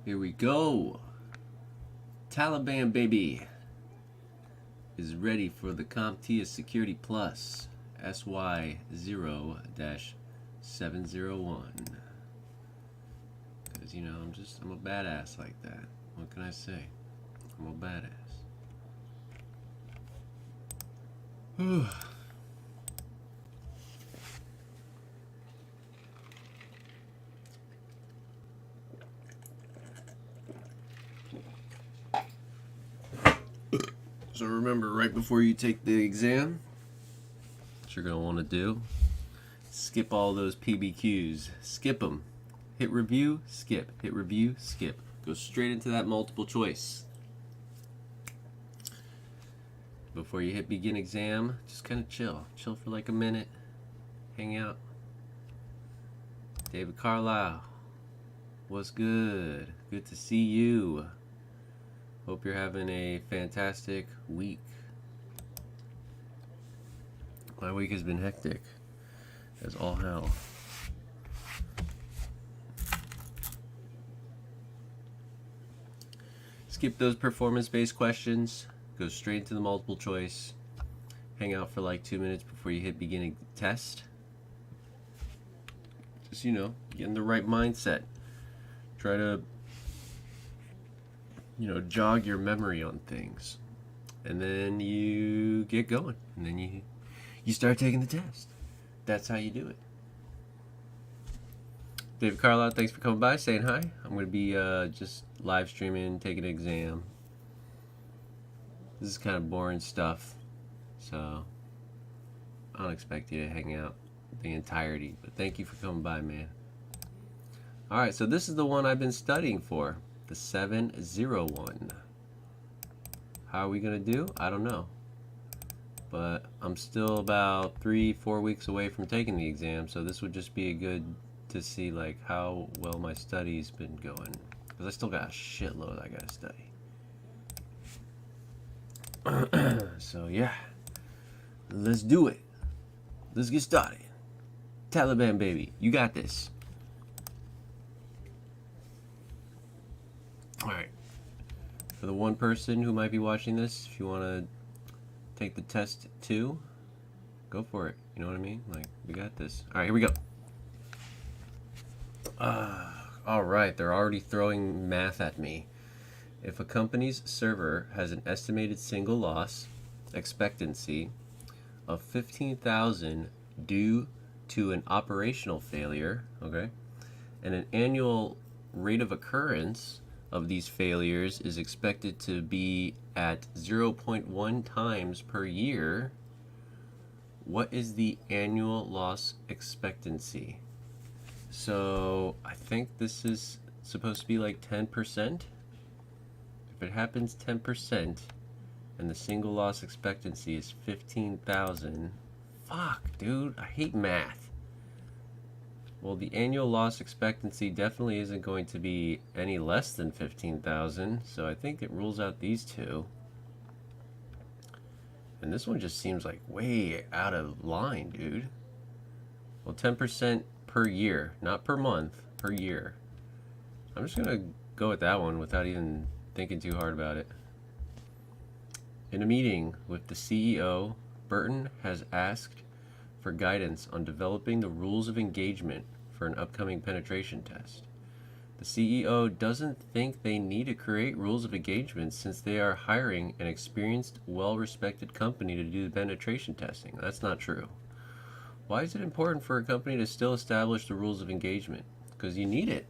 Here we go. Taliban baby is ready for the CompTIA Security Plus SY0-701. Because, you know, I'm a badass like that. What can I say? I'm a badass. So remember, right before you take the exam, what you're going to want to do, skip all those PBQs. Skip them. Hit review, skip. Hit review, skip. Go straight into that multiple choice. Before you hit begin exam, just kind of chill. Chill for like a minute. Hang out. David Carlisle, what's good? Good to see you. Hope you're having a fantastic week. My week has been hectic as all hell. Skip those performance-based questions. Go straight into the multiple choice. Hang out for like 2 minutes before you hit beginning test. Just, you know, get in the right mindset. Try to, you know, jog your memory on things. And then you get going. And then you start taking the test. That's how you do it. David Carlisle, thanks for coming by, saying hi. I'm going to be just live streaming, taking an exam. This is kind of boring stuff, so I don't expect you to hang out the entirety, but thank you for coming by, man. Alright, so this is the one I've been studying for, the 701. How are we going to do? I don't know. But I'm still about 3-4 weeks away from taking the exam, so this would just be a good to see like how well my study's been going. Because I still got a shitload I gotta study. So yeah, let's do it. Let's get started. Taliban baby, you got this. Alright, for the one person who might be watching this, if you want to take the test too, go for it. You know what I mean? Like, we got this. Alright, here we go. Alright, they're already throwing math at me. If a company's server has an estimated single loss expectancy of 15,000 due to an operational failure, okay, and an annual rate of occurrence of these failures is expected to be at 0.1 times per year, what is the annual loss expectancy? So I think this is supposed to be like 10%. If it happens 10% and the single loss expectancy is 15,000, fuck, dude, I hate math. Well, the annual loss expectancy definitely isn't going to be any less than 15,000, so I think it rules out these two. And this one just seems like way out of line, dude. Well, 10% per year, not per month, per year. I'm just gonna go with that one without even thinking too hard about it. In a meeting with the CEO, Burton has asked for guidance on developing the rules of engagement for an upcoming penetration test. The CEO doesn't think they need to create rules of engagement since they are hiring an experienced, well-respected company to do the penetration testing. That's not true. Why is it important for a company to still establish the rules of engagement? Because you need it.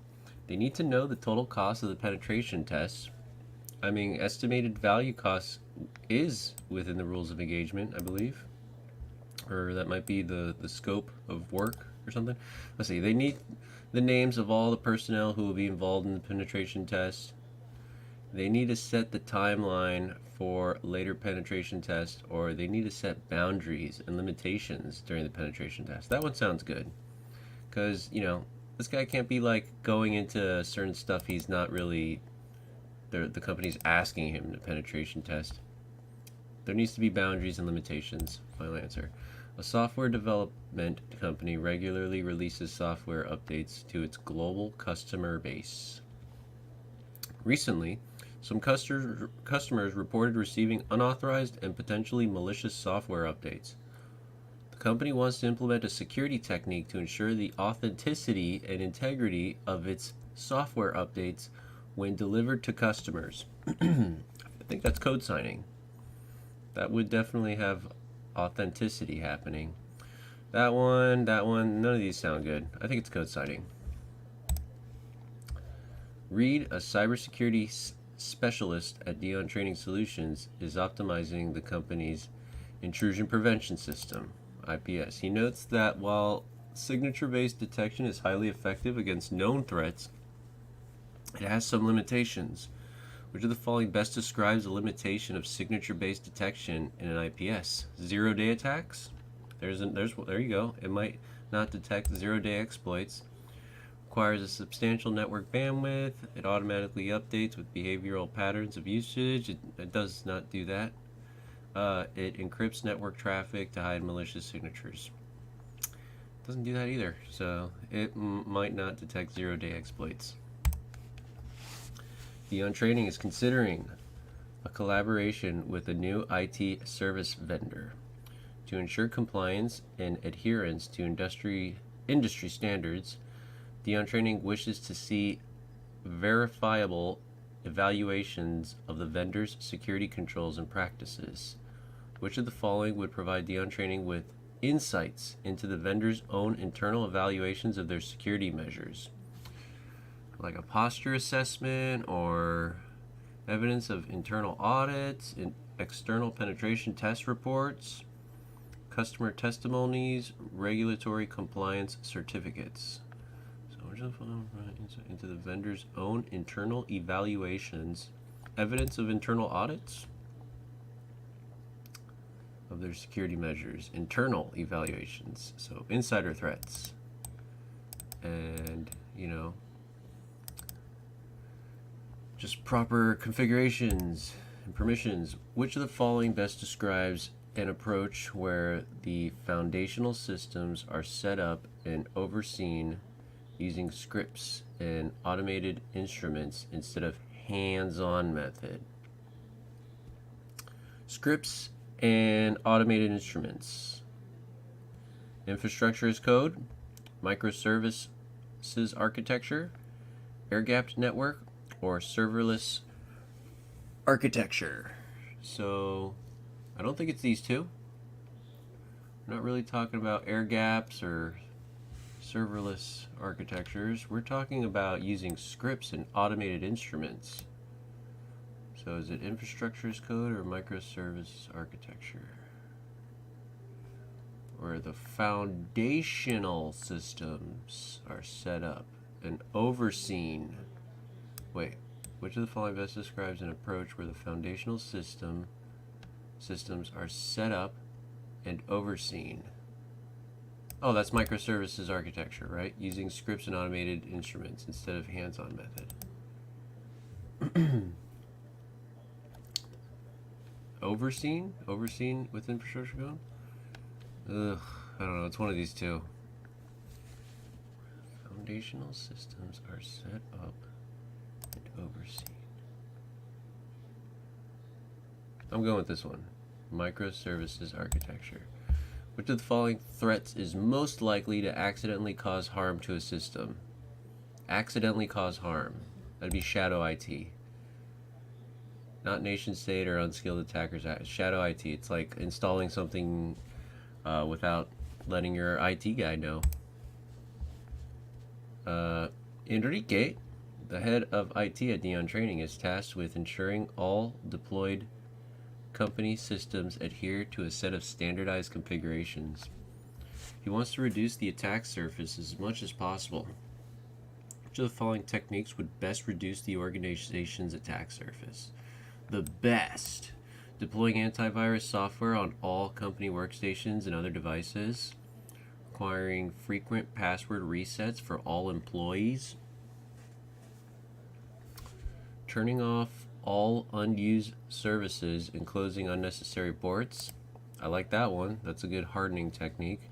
They need to know the total cost of the penetration tests. I mean, estimated value cost is within the rules of engagement, I believe. Or that might be the scope of work or something. Let's see, they need the names of all the personnel who will be involved in the penetration test. They need to set the timeline for later penetration tests, or they need to set boundaries and limitations during the penetration test. That one sounds good. Because, you know, this guy can't be like going into certain stuff he's not really, the company's asking him to penetration test. There needs to be boundaries and limitations. Final answer. A software development company regularly releases software updates to its global customer base. Recently, some customers reported receiving unauthorized and potentially malicious software updates. The company wants to implement a security technique to ensure the authenticity and integrity of its software updates when delivered to customers. I think that's code signing. That would definitely have authenticity happening. That one, none of these sound good. I think it's code signing. Reed, a cybersecurity specialist at Dion Training Solutions, is optimizing the company's intrusion prevention system, IPS. He notes that while signature-based detection is highly effective against known threats, it has some limitations. Which of the following best describes the limitation of signature-based detection in an IPS? Zero-day attacks? There you go. It might not detect zero-day exploits. Requires a substantial network bandwidth. It automatically updates with behavioral patterns of usage. It does not do that. It encrypts network traffic to hide malicious signatures. Doesn't do that either. So it might not detect zero-day exploits. Dion Training is considering a collaboration with a new IT service vendor to ensure compliance and adherence to industry standards. Dion Training wishes to see verifiable evaluations of the vendor's security controls and practices. Which of the following would provide Dion Training with insights into the vendor's own internal evaluations of their security measures? Like a posture assessment or evidence of internal audits, external penetration test reports, customer testimonies, regulatory compliance certificates. So we're just into the vendor's own internal evaluations, evidence of internal audits of their security measures, internal evaluations, so insider threats, and just proper configurations and permissions. Which of the following best describes an approach where the foundational systems are set up and overseen using scripts and automated instruments instead of hands-on method? Scripts and automated instruments. Infrastructure as code, microservices architecture, air-gapped network, or serverless architecture. So I don't think it's these two. We're not really talking about air gaps or serverless architectures. We're talking about using scripts and automated instruments. So is it infrastructure as code or microservices architecture? Where the foundational systems are set up and overseen. Wait, which of the following best describes an approach where the foundational systems are set up and overseen? Oh, that's microservices architecture, right? Using scripts and automated instruments instead of hands-on method. Overseen with infrastructure code? Ugh, I don't know. It's one of these two. Foundational systems are set up and overseen. I'm going with this one. Microservices architecture. Which of the following threats is most likely to accidentally cause harm to a system? Accidentally cause harm. That'd be shadow IT. Not nation state or unskilled attackers. Shadow IT. It's like installing something without letting your IT guy know. Enrique, the head of IT at Dion Training, is tasked with ensuring all deployed company systems adhere to a set of standardized configurations. He wants to reduce the attack surface as much as possible. Which of the following techniques would best reduce the organization's attack surface? The best. Deploying antivirus software on all company workstations and other devices. Requiring frequent password resets for all employees. Turning off all unused services and closing unnecessary ports. I like that one. That's a good hardening technique.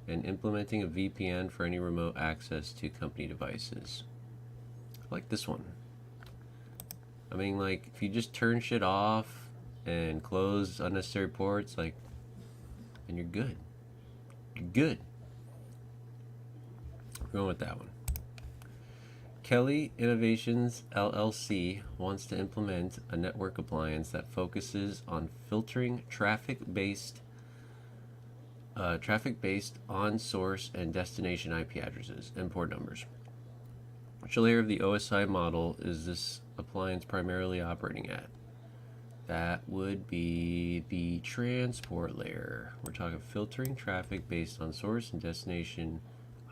And implementing a VPN for any remote access to company devices. I like this one. I mean, like, if you just turn shit off and close unnecessary ports, like, and you're good. You're good. We're going with that one. Kelly Innovations LLC wants to implement a network appliance that focuses on filtering traffic based on source and destination IP addresses and port numbers. Which layer of the OSI model is this appliance primarily operating at? That would be the transport layer. We're talking filtering traffic based on source and destination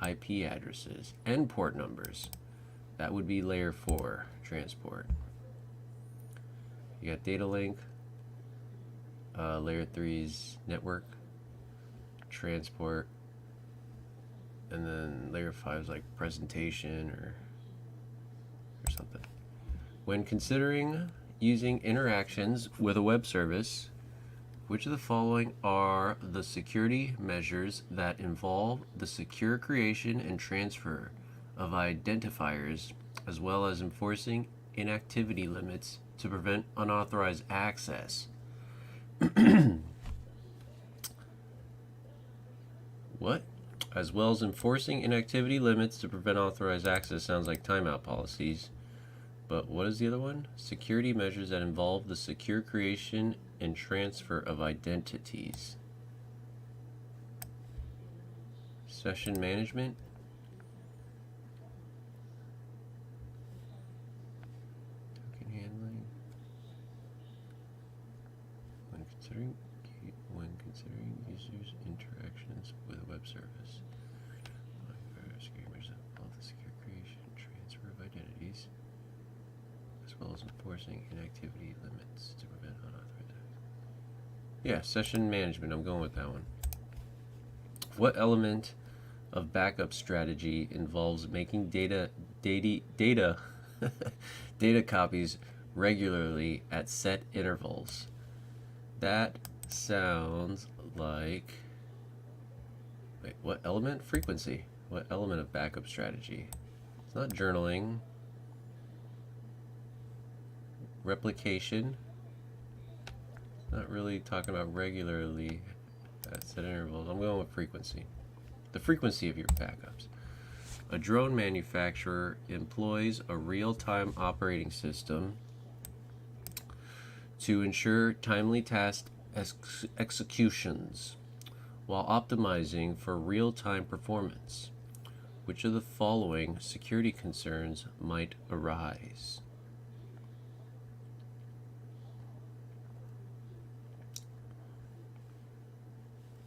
IP addresses and port numbers. That would be layer 4, transport. You got data link, layer 3's network, transport, and then layer 5 is like presentation or something. When considering using interactions with a web service, which of the following are the security measures that involve the secure creation and transfer of identifiers, as well as enforcing inactivity limits to prevent unauthorized access? What? As well as enforcing inactivity limits to prevent authorized access sounds like timeout policies. But what is the other one? Security measures that involve the secure creation and transfer of identities. Session management. Token handling. When considering users' interactions with a web service. Security measures that involve the secure creation and transfer of identities, as well as enforcing inactivity limits to prevent unauthorized access. Yeah, session management. I'm going with that one. What element of backup strategy involves making data copies regularly at set intervals? That sounds like, wait, what element? Frequency. What element of backup strategy? It's not journaling. Replication. Not really talking about regularly at set intervals. I'm going with frequency. The frequency of your backups. A drone manufacturer employs a real-time operating system to ensure timely task executions while optimizing for real-time performance. Which of the following security concerns might arise?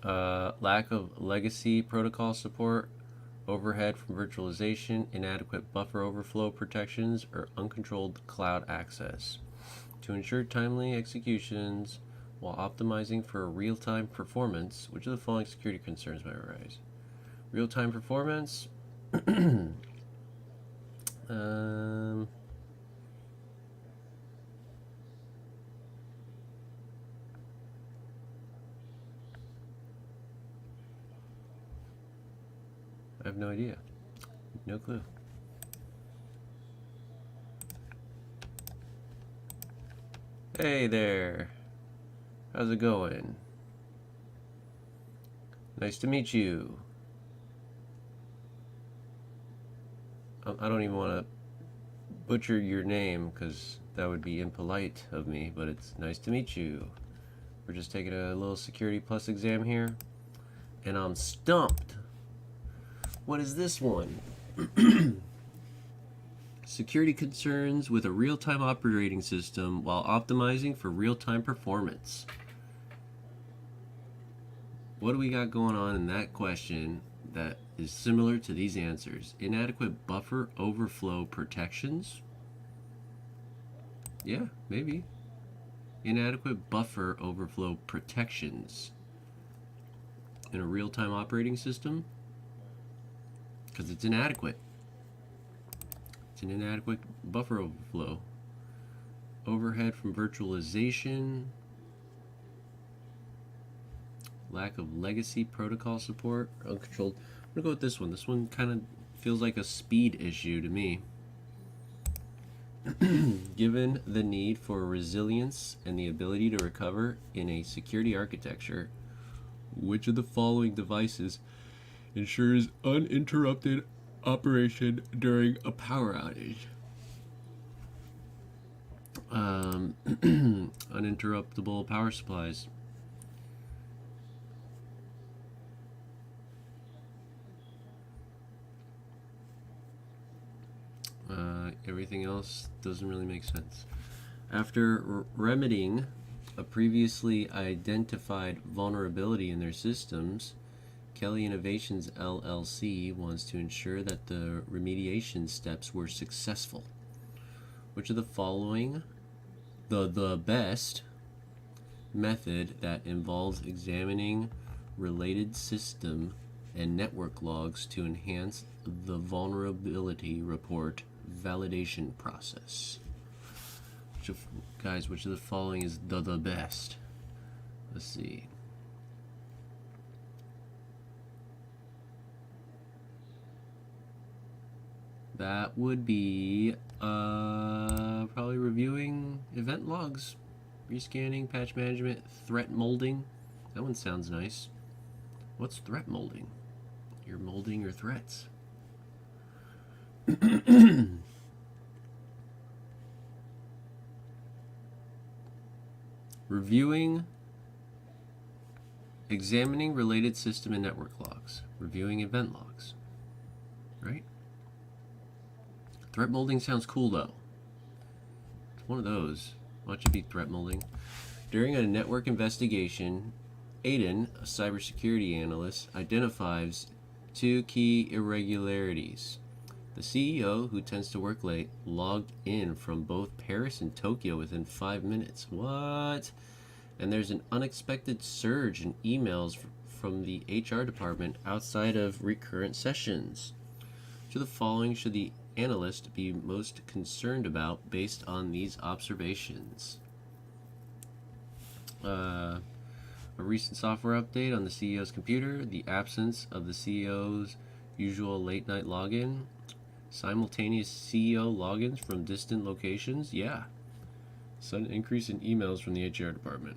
Lack of legacy protocol support, overhead from virtualization, inadequate buffer overflow protections, or uncontrolled cloud access. To ensure timely executions while optimizing for real-time performance, which of the following security concerns might arise? Real-time performance. I have no idea. No clue. Hey there. How's it going? Nice to meet you. I don't even want to butcher your name because that would be impolite of me, but it's nice to meet you. We're just taking a little Security Plus exam here, and I'm stumped. What is this one? Security concerns with a real-time operating system while optimizing for real-time performance. What do we got going on in that question that is similar to these answers? Inadequate buffer overflow protections? Yeah, maybe. Inadequate buffer overflow protections in a real-time operating system? Because it's inadequate. It's an inadequate buffer overflow. Overhead from virtualization. Lack of legacy protocol support. Uncontrolled. I'm going to go with this one. This one kind of feels like a speed issue to me. Given the need for resilience and the ability to recover in a security architecture, which of the following devices ensures uninterrupted operation during a power outage? Uninterruptible power supplies. Everything else doesn't really make sense. After remedying a previously identified vulnerability in their systems, Kelly Innovations LLC wants to ensure that the remediation steps were successful. Which of the following the best method that involves examining related system and network logs to enhance the vulnerability report validation process? Which of the following is the best? Let's see. That would be probably reviewing event logs, rescanning, patch management, threat molding. That one sounds nice. What's threat molding? You're molding your threats. Reviewing, examining related system and network logs, reviewing event logs, right? Threat molding sounds cool though. It's one of those. Why don't you be threat molding? During a network investigation, Aiden, a cybersecurity analyst, identifies two key irregularities. The CEO, who tends to work late, logged in from both Paris and Tokyo within 5 minutes. What? And there's an unexpected surge in emails from the HR department outside of recurrent sessions. To the following should the analyst be most concerned about based on these observations? A recent software update on the CEO's computer, the absence of the CEO's usual late night login, simultaneous CEO logins from distant locations. Yeah. Sudden increase in emails from the HR department.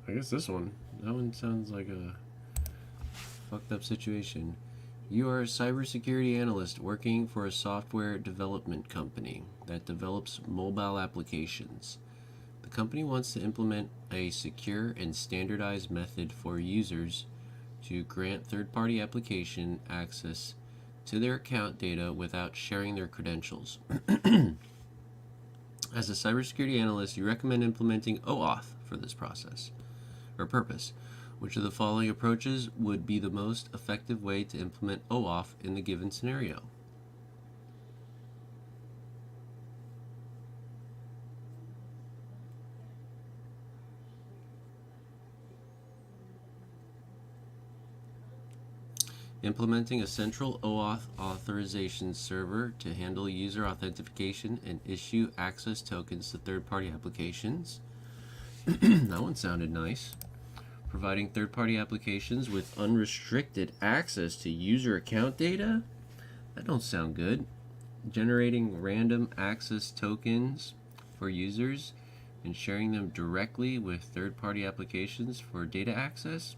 I guess this one. That one sounds like a fucked up situation. You are a cybersecurity analyst working for a software development company that develops mobile applications. The company wants to implement a secure and standardized method for users to grant third-party application access to their account data without sharing their credentials. As a cybersecurity analyst, you recommend implementing OAuth for this process or purpose. Which of the following approaches would be the most effective way to implement OAuth in the given scenario? Implementing a central OAuth authorization server to handle user authentication and issue access tokens to third-party applications. That one sounded nice. Providing third-party applications with unrestricted access to user account data? That don't sound good. Generating random access tokens for users and sharing them directly with third-party applications for data access?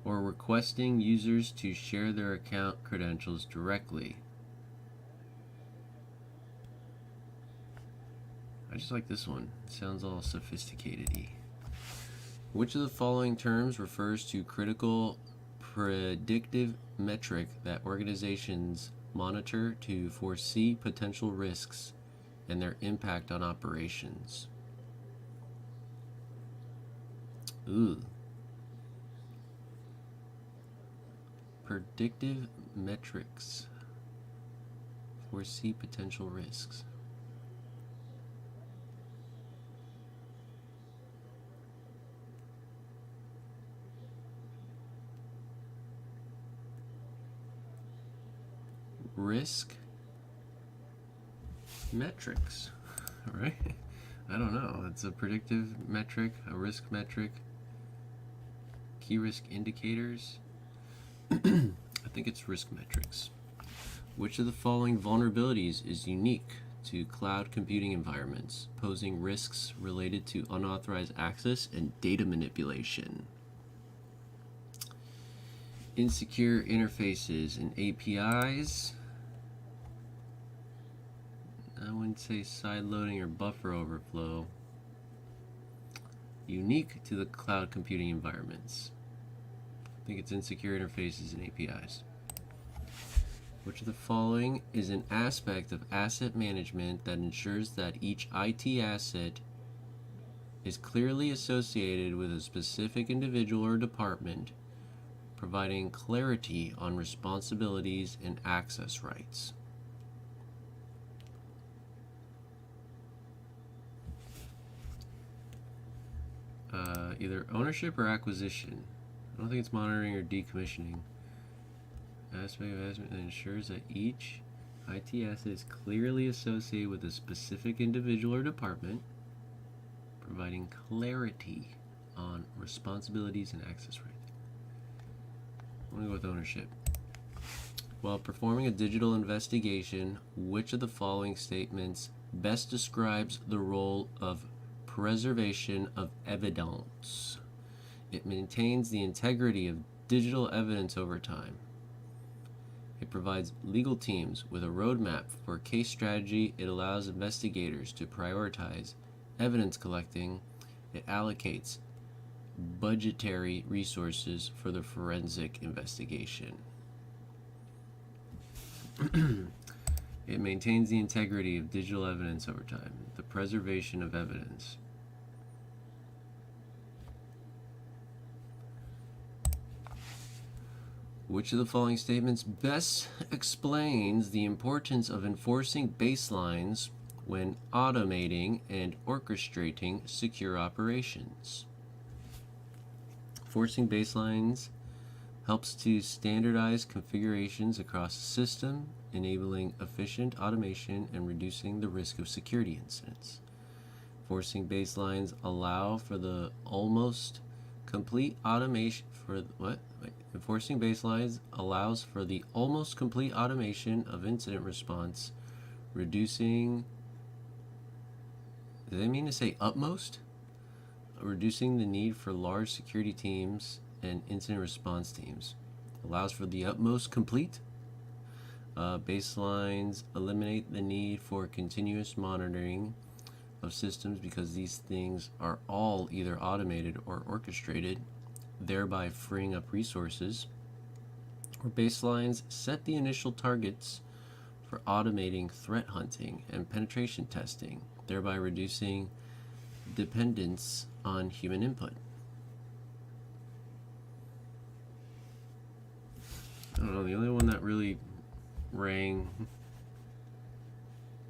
Or requesting users to share their account credentials directly? I just like this one. It sounds all sophisticated-y. Which of the following terms refers to critical predictive metric that organizations monitor to foresee potential risks and their impact on operations? Ooh. Predictive metrics. Foresee potential risks. Risk metrics. All right. I don't know. It's a predictive metric, a risk metric, key risk indicators. I think it's risk metrics. Which of the following vulnerabilities is unique to cloud computing environments, posing risks related to unauthorized access and data manipulation? Insecure interfaces and APIs. I wouldn't say side loading or buffer overflow. Unique to the cloud computing environments. I think it's insecure interfaces and APIs. Which of the following is an aspect of asset management that ensures that each IT asset is clearly associated with a specific individual or department, providing clarity on responsibilities and access rights? Either ownership or acquisition. I don't think it's monitoring or decommissioning. Aspect of asset that ensures that each IT asset is clearly associated with a specific individual or department, providing clarity on responsibilities and access rights. I'm going to go with ownership. While performing a digital investigation, which of the following statements best describes the role of preservation of evidence? It maintains the integrity of digital evidence over time. It provides legal teams with a roadmap for case strategy. It allows investigators to prioritize evidence collecting. It allocates budgetary resources for the forensic investigation. It maintains the integrity of digital evidence over time. The preservation of evidence. Which of the following statements best explains the importance of enforcing baselines when automating and orchestrating secure operations? Enforcing baselines helps to standardize configurations across the system, enabling efficient automation and reducing the risk of security incidents. Enforcing baselines allow for the almost complete automation Enforcing baselines allows for the almost complete automation of incident response, reducing, does that mean to say utmost? Reducing the need for large security teams and incident response teams. Allows for the utmost complete. Baselines eliminate the need for continuous monitoring of systems because these things are all either automated or orchestrated, thereby freeing up resources. Or baselines set the initial targets for automating threat hunting and penetration testing, thereby reducing dependence on human input. I don't know, the only one that really rang,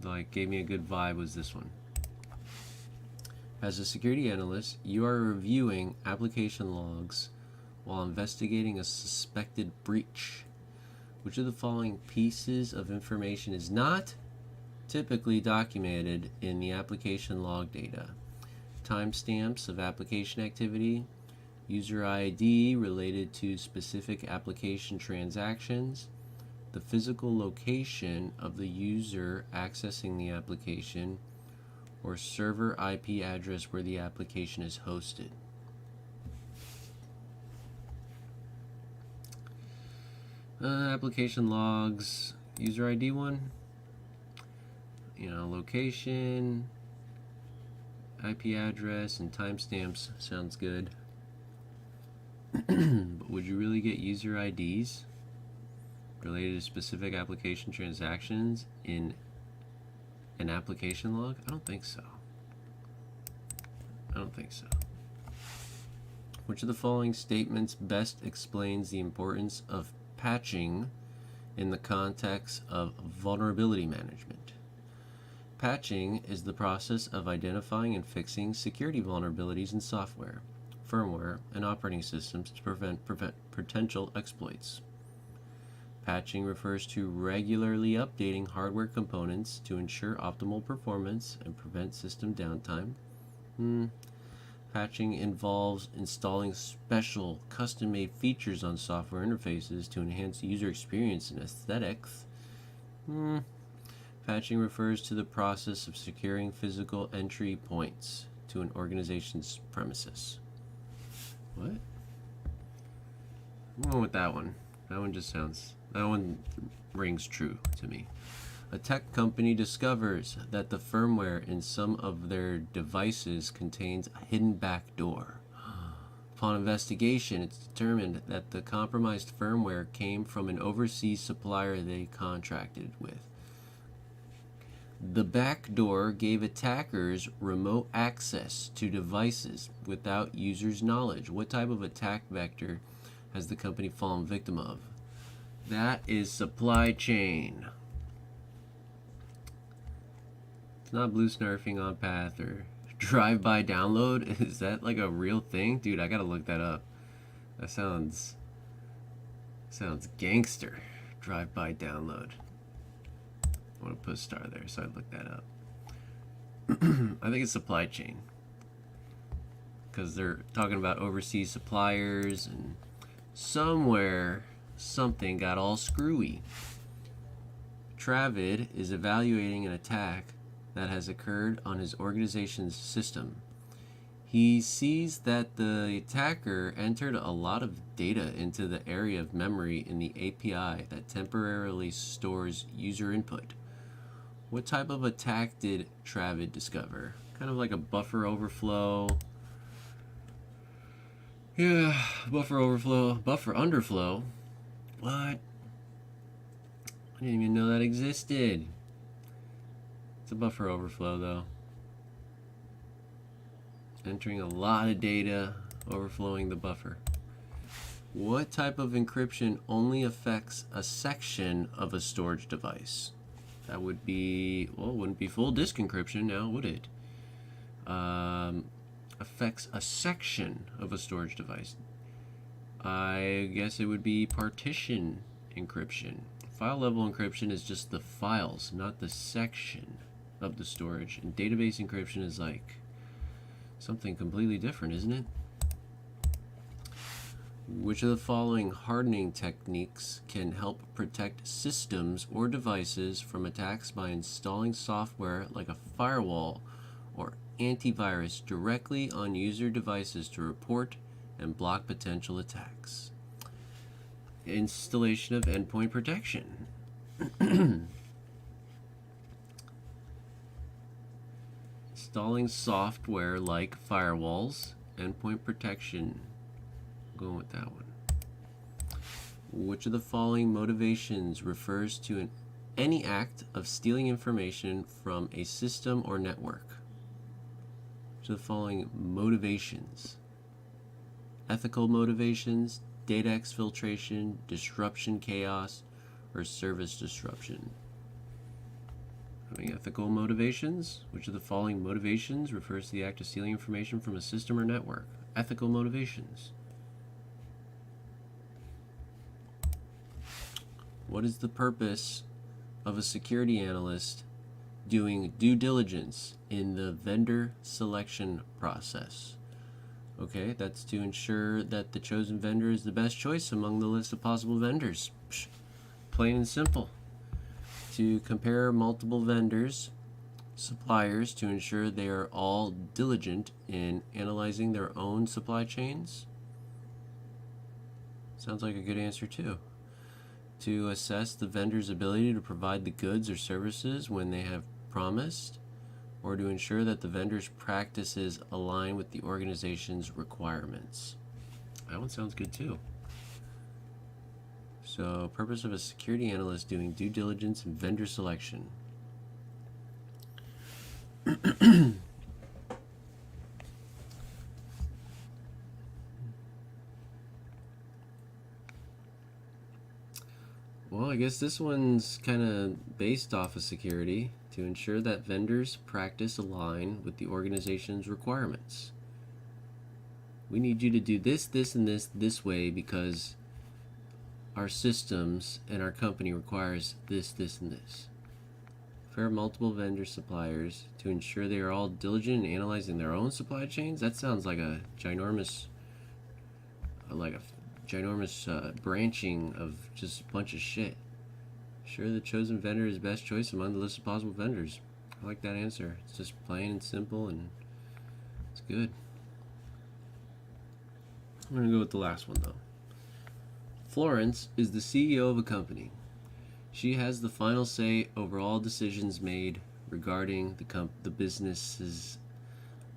like gave me a good vibe, was this one. As a security analyst, you are reviewing application logs while investigating a suspected breach. Which of the following pieces of information is not typically documented in the application log data? Timestamps of application activity, user ID related to specific application transactions, the physical location of the user accessing the application, or server IP address where the application is hosted. Application logs, user ID one, location, IP address, and timestamps sounds good. But would you really get user IDs related to specific application transactions in an application log? I don't think so. Which of the following statements best explains the importance of patching in the context of vulnerability management? Patching is the process of identifying and fixing security vulnerabilities in software, firmware, and operating systems to prevent potential exploits. Patching refers to regularly updating hardware components to ensure optimal performance and prevent system downtime. Patching involves installing special custom-made features on software interfaces to enhance user experience and aesthetics. Patching refers to the process of securing physical entry points to an organization's premises. What? I'm going with that one. That one rings true to me. A tech company discovers that the firmware in some of their devices contains a hidden backdoor. Upon investigation, it's determined that the compromised firmware came from an overseas supplier they contracted with. The backdoor gave attackers remote access to devices without users' knowledge. What type of attack vector has the company fallen victim of? That is supply chain. It's not blue snarfing on path or drive-by download. Is that like a real thing? Dude, I gotta look that up. That sounds gangster. Drive-by download. I want to put a star there, so I look that up. I think it's supply chain, because they're talking about overseas suppliers, and somewhere something got all screwy. Travid is evaluating an attack that has occurred on his organization's system. He sees that the attacker entered a lot of data into the area of memory in the API that temporarily stores user input. What type of attack did Travid discover? Kind of like a buffer overflow. Yeah, buffer overflow, buffer underflow. What? I didn't even know that existed. It's a buffer overflow though. Entering a lot of data, overflowing the buffer. What type of encryption only affects a section of a storage device? That would be, well, it wouldn't be full disk encryption now, would it? Affects a section of a storage device. I guess it would be partition encryption. File level encryption is just the files, not the section of the storage. And database encryption is like something completely different, isn't it? Which of the following hardening techniques can help protect systems or devices from attacks by installing software like a firewall or antivirus directly on user devices to report and block potential attacks? Installation of endpoint protection. Installing software like firewalls, endpoint protection. Going with that one. Which of the following motivations refers to any act of stealing information from a system or network? Which of the following motivations? Ethical motivations, data exfiltration, disruption chaos, or service disruption? Having ethical motivations. Which of the following motivations refers to the act of stealing information from a system or network? Ethical motivations. What is the purpose of a security analyst doing due diligence in the vendor selection process? Okay, that's to ensure that the chosen vendor is the best choice among the list of possible vendors. Psh, plain and simple. To compare multiple vendors, suppliers, to ensure they are all diligent in analyzing their own supply chains. Sounds like a good answer too. To assess the vendor's ability to provide the goods or services when they have promised, or to ensure that the vendor's practices align with the organization's requirements. That one sounds good too. So, purpose of a security analyst doing due diligence in vendor selection. Well, I guess this one's kind of based off of security, to ensure that vendors' practice align with the organization's requirements. We need you to do this, this, and this way because our systems and our company requires this, this, and this. Fair multiple vendor suppliers to ensure they are all diligent in analyzing their own supply chains. That sounds like a ginormous, branching of just a bunch of shit. Sure, the chosen vendor is best choice among the list of possible vendors. I like that answer. It's just plain and simple, and it's good. I'm gonna go with the last one though. Florence is the CEO of a company. She has the final say over all decisions made regarding the business,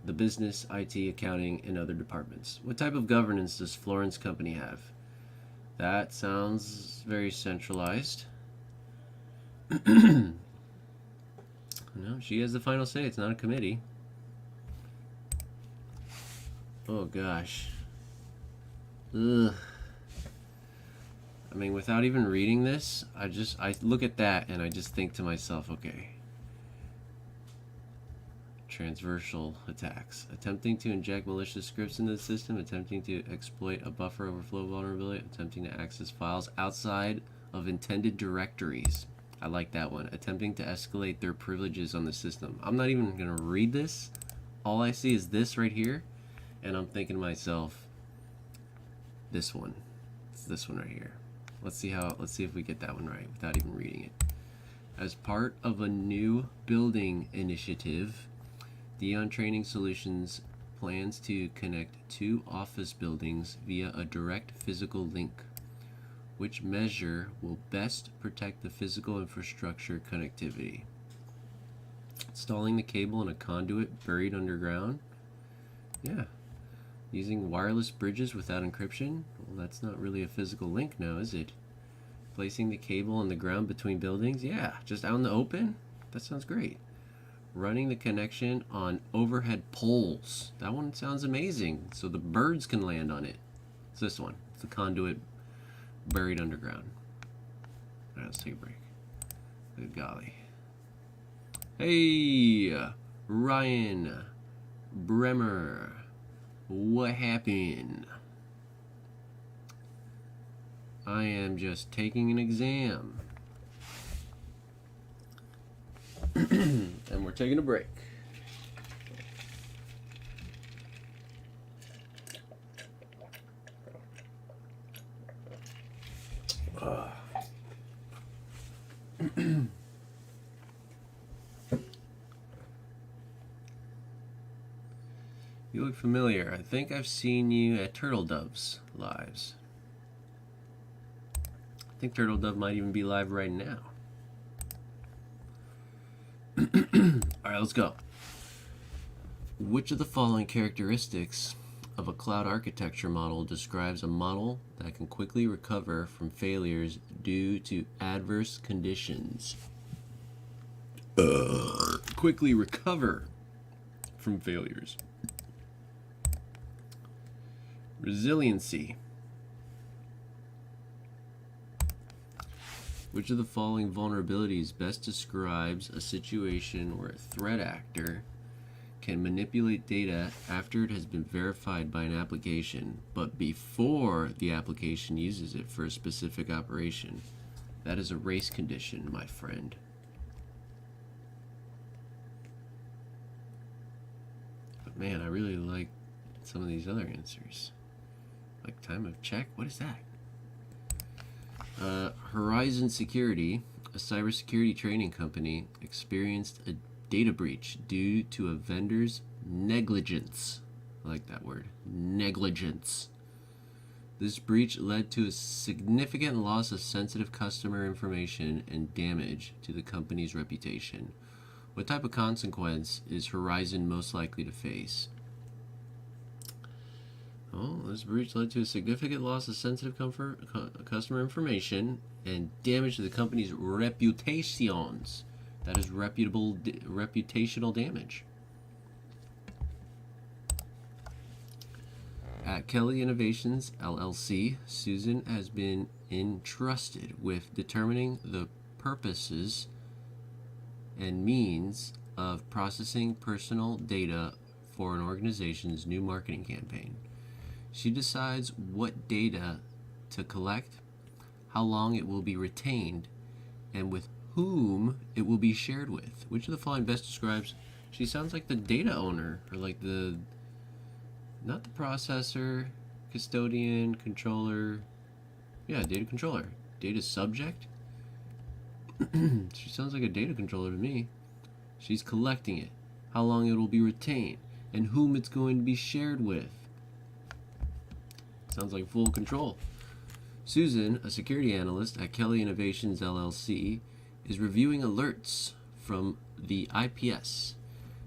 IT, accounting, and other departments. What type of governance does Florence company have? That sounds very centralized. No, she has the final say. It's not a committee. Oh gosh. Ugh. I mean, without even reading this, I look at that and I just think to myself, okay. Transversal attacks. Attempting to inject malicious scripts into the system, attempting to exploit a buffer overflow vulnerability, attempting to access files outside of intended directories. I like that one. Attempting to escalate their privileges on the system. I'm not even going to read this. All I see is this right here, and I'm thinking to myself, this one. It's this one right here. Let's see if we get that one right without even reading it. As part of a new building initiative, Dion Training Solutions plans to connect 2 office buildings via a direct physical link. Which measure will best protect the physical infrastructure connectivity? Installing the cable in a conduit buried underground? Yeah. Using wireless bridges without encryption? Well, that's not really a physical link now, is it? Placing the cable on the ground between buildings? Yeah, just out in the open? That sounds great. Running the connection on overhead poles. That one sounds amazing, so the birds can land on it. It's this one. It's the conduit buried underground. Alright, let's take a break. Good golly. Hey, Ryan Bremer. What happened? I am just taking an exam. And we're taking a break. You look familiar. I think I've seen you at Turtle Dove's lives. I think Turtle Dove might even be live right now. Alright, let's go. Which of the following characteristics of a cloud architecture model describes a model that can quickly recover from failures due to adverse conditions? Quickly recover from failures. Resiliency. Which of the following vulnerabilities best describes a situation where a threat actor can manipulate data after it has been verified by an application, but before the application uses it for a specific operation? That is a race condition, my friend. But man, I really like some of these other answers. Like time of check? What is that? Horizon Security, a cybersecurity training company, experienced a data breach due to a vendor's negligence. I like that word. Negligence. This breach led to a significant loss of sensitive customer information and damage to the company's reputation. What type of consequence is Horizon most likely to face? Oh, this breach led to a significant loss of sensitive customer information and damage to the company's reputations. That is reputational damage. At Kelly Innovations, LLC, Susan has been entrusted with determining the purposes and means of processing personal data for an organization's new marketing campaign. She decides what data to collect, how long it will be retained, and with whom it will be shared with. Which of the following best describes? She sounds like the data owner, or like the, not the processor, custodian, controller. Yeah, data controller. Data subject? She sounds like a data controller to me. She's collecting it, how long it will be retained, and whom it's going to be shared with. Sounds like full control. Susan, a security analyst at Kelly Innovations LLC, is reviewing alerts from the IPS.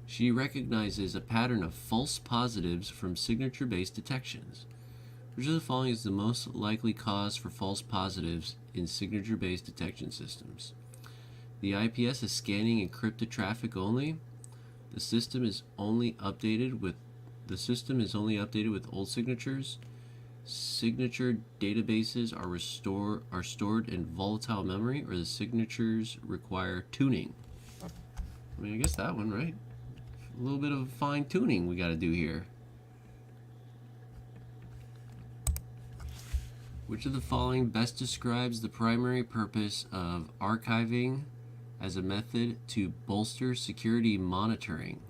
She recognizes a pattern of false positives from signature-based detections. Which of the following is the most likely cause for false positives in signature-based detection systems? The IPS is scanning encrypted traffic only. The system is only updated with old signatures. Signature databases are stored in volatile memory, or the signatures require tuning. I mean, I guess that one, right? A little bit of fine tuning we got to do here. Which of the following best describes the primary purpose of archiving as a method to bolster security monitoring?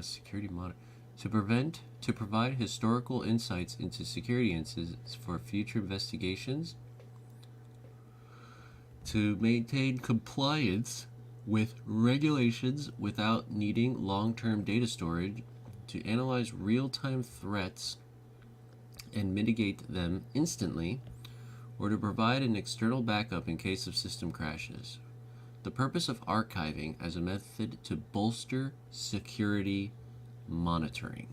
Security monitor to provide historical insights into security incidents for future investigations, to maintain compliance with regulations without needing long-term data storage, to analyze real-time threats and mitigate them instantly, or to provide an external backup in case of system crashes. The purpose of archiving as a method to bolster security monitoring.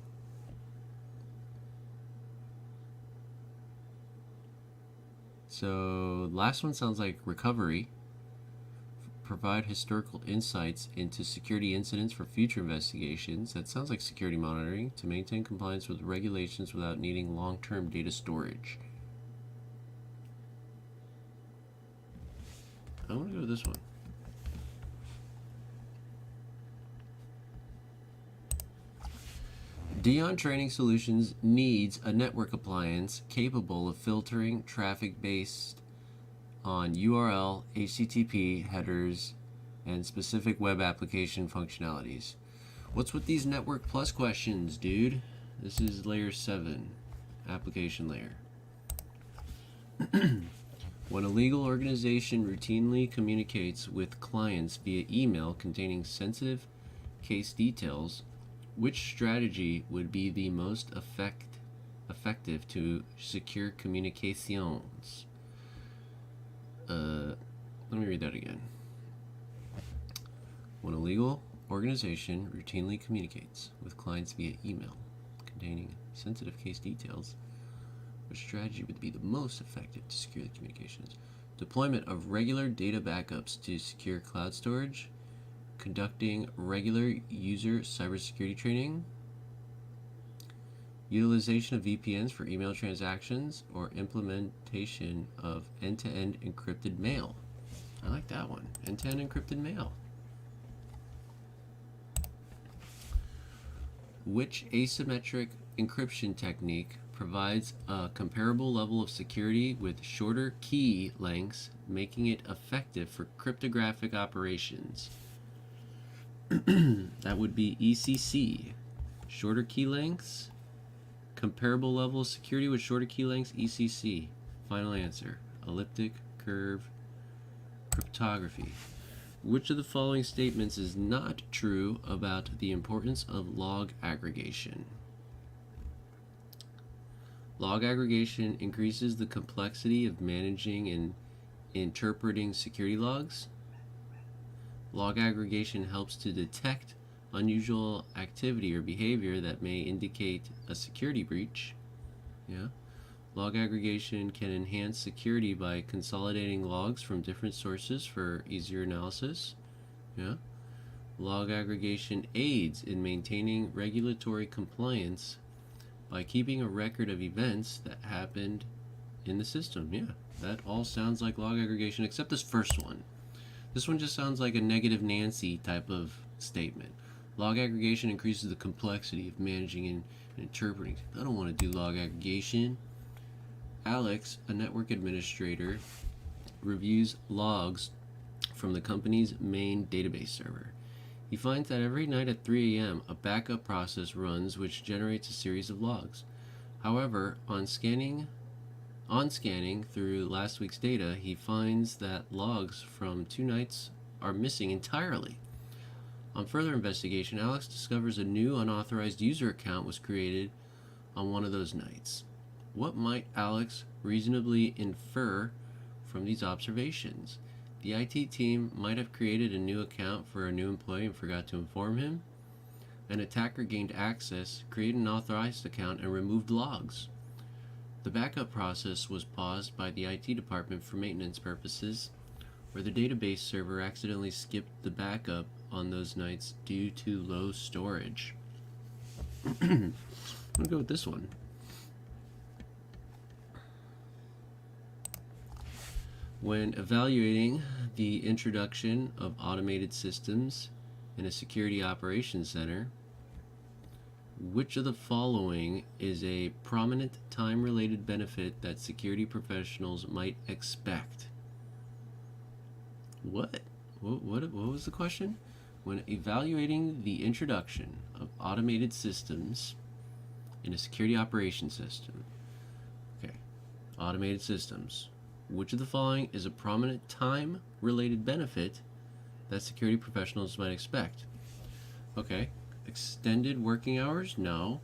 So, last one sounds like recovery. Provide historical insights into security incidents for future investigations. That sounds like security monitoring. To maintain compliance with regulations without needing long-term data storage. I want to go with this one. Dion Training Solutions needs a network appliance capable of filtering traffic based on URL, HTTP headers, and specific web application functionalities. What's with these Network Plus questions, dude? This is layer 7, application layer. When a legal organization routinely communicates with clients via email containing sensitive case details, which strategy would be the most effective to secure communications? Let me read that again. When a legal organization routinely communicates with clients via email containing sensitive case details, which strategy would be the most effective to secure the communications? Deployment of regular data backups to secure cloud storage, conducting regular user cybersecurity training, utilization of VPNs for email transactions, or implementation of end-to-end encrypted mail. I like that one. End-to-end encrypted mail. Which asymmetric encryption technique provides a comparable level of security with shorter key lengths, making it effective for cryptographic operations? That would be ECC. Shorter key lengths, comparable level of security with shorter key lengths, ECC. Final answer, elliptic curve cryptography. Which of the following statements is not true about the importance of log aggregation? Log aggregation increases the complexity of managing and interpreting security logs. Log aggregation helps to detect unusual activity or behavior that may indicate a security breach. Yeah. Log aggregation can enhance security by consolidating logs from different sources for easier analysis. Yeah. Log aggregation aids in maintaining regulatory compliance by keeping a record of events that happened in the system. Yeah, that all sounds like log aggregation, except this first one. This one just sounds like a negative Nancy type of statement. Log aggregation increases the complexity of managing and interpreting. I don't want to do log aggregation. Alex, a network administrator, reviews logs from the company's main database server. He finds that every night at 3 a.m. a backup process runs which generates a series of logs. However, on scanning through last week's data, he finds that logs from 2 nights are missing entirely. On further investigation, Alex discovers a new unauthorized user account was created on one of those nights. What might Alex reasonably infer from these observations? The IT team might have created a new account for a new employee and forgot to inform him. An attacker gained access, created an authorized account, and removed logs. The backup process was paused by the IT department for maintenance purposes, where the database server accidentally skipped the backup on those nights due to low storage. I'm going to go with this one. When evaluating the introduction of automated systems in a security operations center, which of the following is a prominent time-related benefit that security professionals might expect? What was the question? When evaluating the introduction of automated systems in a security operations system, okay, automated systems, which of the following is a prominent time-related benefit that security professionals might expect? Okay, extended working hours? No.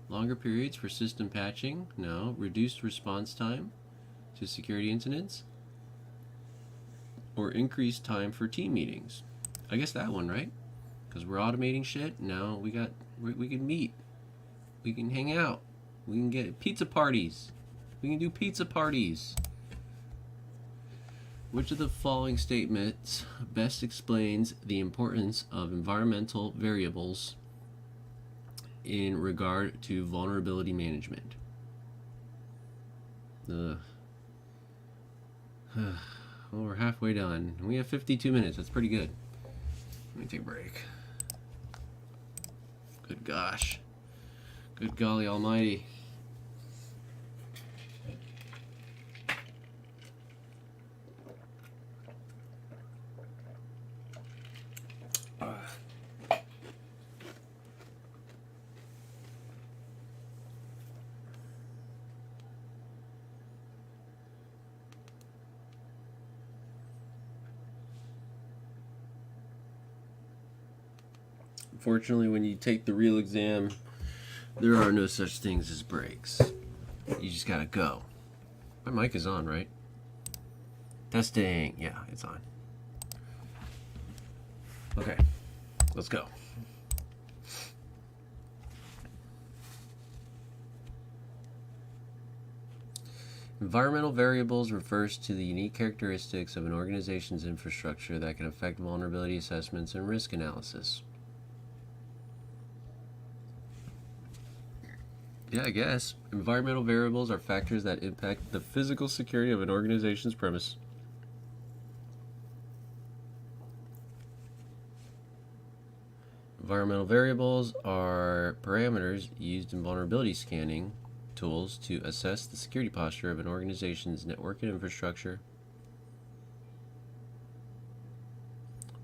Longer periods for system patching? No. Reduced response time to security incidents? Or increased time for team meetings? I guess that one, right? Because we're automating shit. Now we can meet. We can hang out. We can get pizza parties. We can do pizza parties. Which of the following statements best explains the importance of environmental variables in regard to vulnerability management? Well, we're halfway done. We have 52 minutes. That's pretty good. Let me take a break. Good gosh. Good golly almighty. Unfortunately, when you take the real exam, there are no such things as breaks. You just gotta go. My mic is on, right? Testing. Yeah, it's on. Okay, let's go. Environmental variables refers to the unique characteristics of an organization's infrastructure that can affect vulnerability assessments and risk analysis. Yeah, I guess. Environmental variables are factors that impact the physical security of an organization's premise. Environmental variables are parameters used in vulnerability scanning tools to assess the security posture of an organization's network and infrastructure.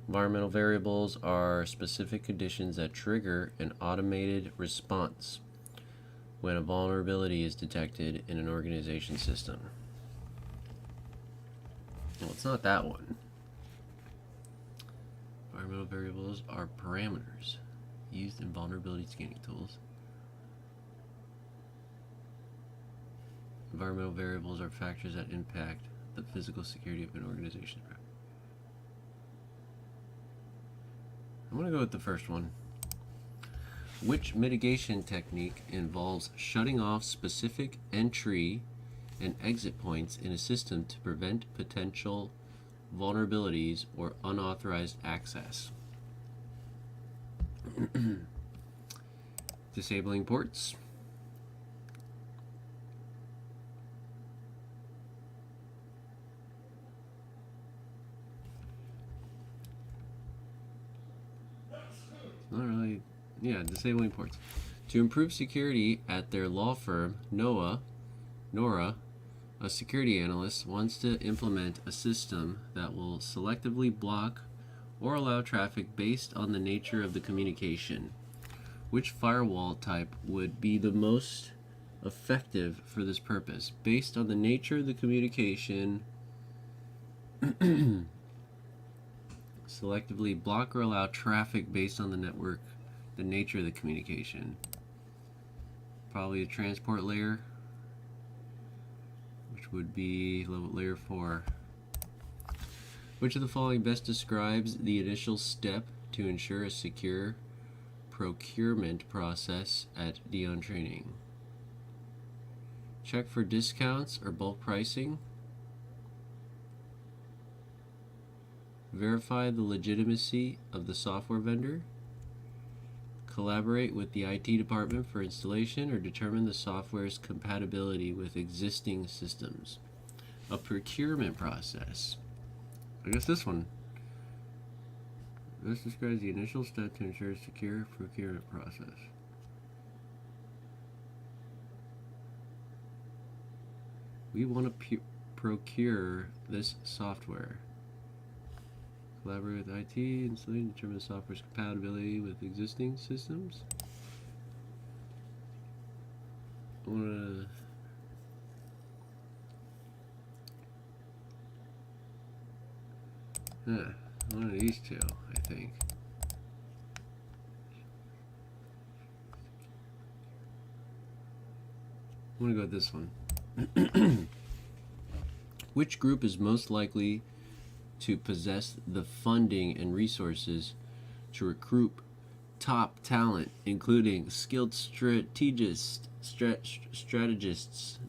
Environmental variables are specific conditions that trigger an automated response when a vulnerability is detected in an organization system. Well, it's not that one. Environmental variables are parameters used in vulnerability scanning tools. Environmental variables are factors that impact the physical security of an organization. I'm going to go with the first one. Which mitigation technique involves shutting off specific entry and exit points in a system to prevent potential vulnerabilities or unauthorized access? Disabling ports. Not really Yeah, disabling ports. To improve security at their law firm, Nora, a security analyst, wants to implement a system that will selectively block or allow traffic based on the nature of the communication. Which firewall type would be the most effective for this purpose? Based on the nature of the communication, selectively block or allow traffic based on the nature of the communication. Probably a transport layer, which would be layer 4. Which of the following best describes the initial step to ensure a secure procurement process at Dion Training? Check for discounts or bulk pricing. Verify the legitimacy of the software vendor. Collaborate with the IT department for installation, or determine the software's compatibility with existing systems. A procurement process. I guess this one. This describes the initial step to ensure a secure procurement process. We want to procure this software. Collaborate with IT, installation, determine the software's compatibility with existing systems. I want to... one of these two, I think. I'm going to go with this one. Which group is most likely to possess the funding and resources to recruit top talent, including skilled strategists,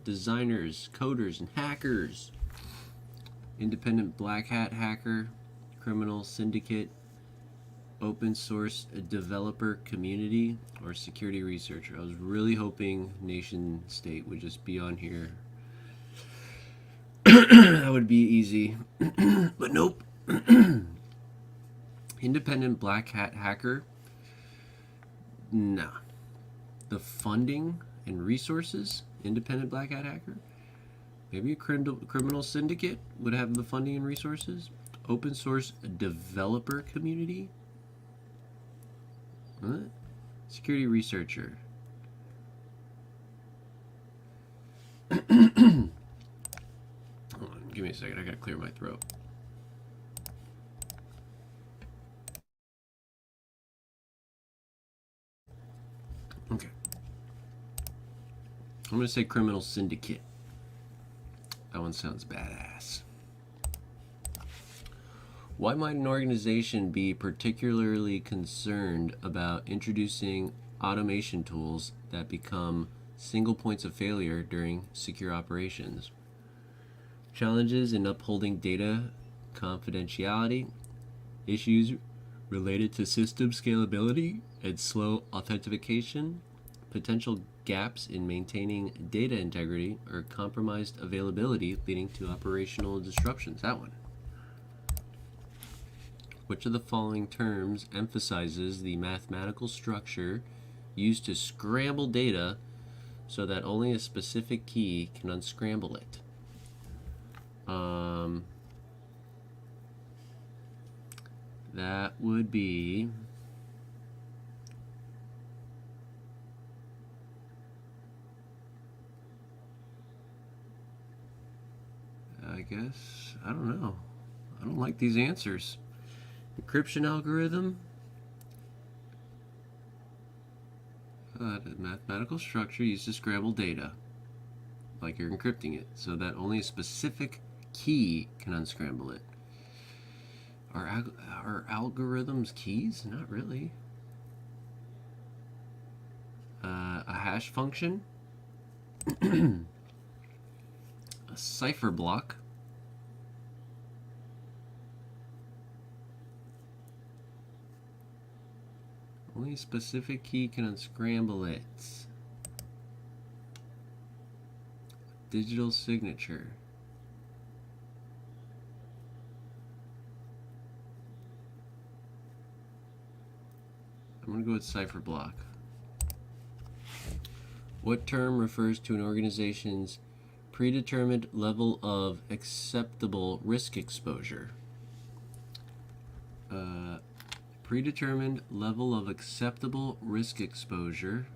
designers, coders, and hackers? Independent black hat hacker, criminal syndicate, open source developer community, or security researcher? I was really hoping nation state would just be on here. That would be easy. But nope. Independent black hat hacker? Nah. The funding and resources? Independent black hat hacker? Maybe a criminal syndicate would have the funding and resources? Open source developer community? What? Security researcher. Hold on, give me a second. I gotta clear my throat. Okay. I'm gonna say criminal syndicate. That one sounds badass. Why might an organization be particularly concerned about introducing automation tools that become single points of failure during secure operations? Challenges in upholding data confidentiality, issues related to system scalability and slow authentication, potential gaps in maintaining data integrity, or compromised availability leading to operational disruptions. That one. Which of the following terms emphasizes the mathematical structure used to scramble data so that only a specific key can unscramble it? That would be I guess, I don't know. I don't like these answers. Encryption algorithm? The mathematical structure used to scramble data, like you're encrypting it, so that only a specific key can unscramble it. Are algorithms keys? Not really. A hash function? A cipher block? Only a specific key can unscramble it. Digital signature. I'm going to go with cipher block. What term refers to an organization's predetermined level of acceptable risk exposure? Predetermined level of acceptable risk exposure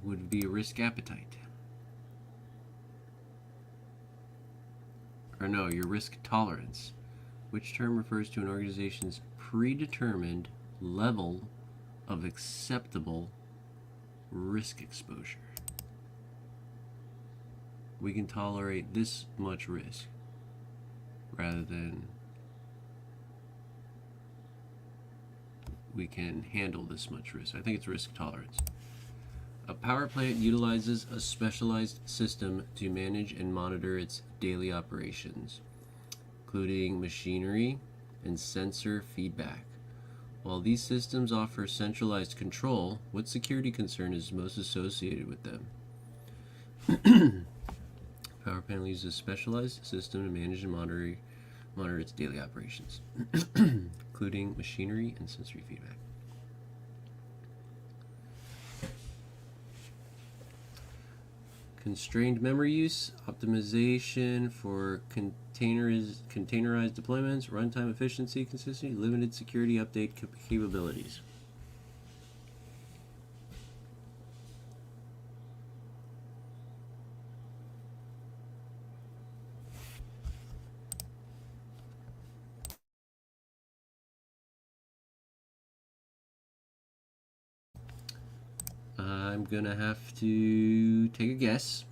would be a risk appetite. Or no, your risk tolerance. Which term refers to an organization's predetermined level of acceptable risk exposure? We can tolerate this much risk rather than we can handle this much risk. I think it's risk tolerance. A power plant utilizes a specialized system to manage and monitor its daily operations, including machinery and sensor feedback. While these systems offer centralized control, what security concern is most associated with them? Power plant uses a specialized system to manage and monitor its daily operations, including machinery and sensory feedback. Constrained memory use, optimization for containerized deployments, runtime efficiency, consistency, limited security update capabilities. I'm gonna have to take a guess.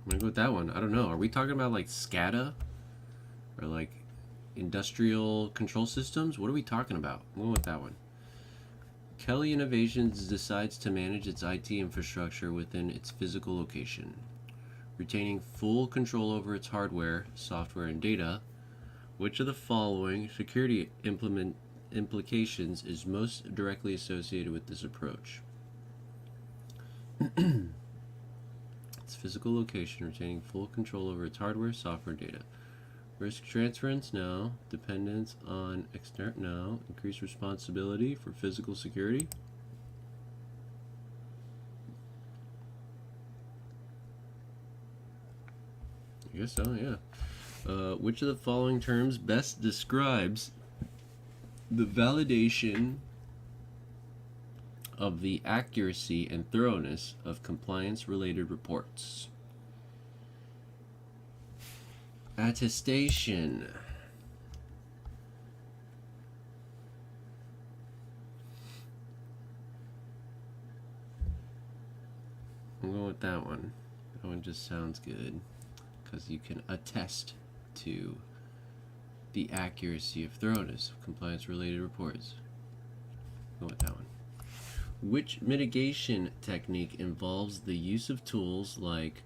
I'm gonna go with that one. I don't know. Are we talking about like SCADA or like industrial control systems? What are we talking about? I'm going with that one. Kelly Innovations decides to manage its IT infrastructure within its physical location, retaining full control over its hardware, software, and data. Which of the following security implications is most directly associated with this approach? Its physical location, retaining full control over its hardware, software, and data. Risk transference, no. Dependence on external, no. Increased responsibility for physical security. I guess so, yeah. Which of the following terms best describes the validation of the accuracy and thoroughness of compliance-related reports? Attestation. I'm going with that one. That one just sounds good because you can attest to the accuracy of thoroughness of compliance-related reports. I'm going with that one. Which mitigation technique involves the use of tools like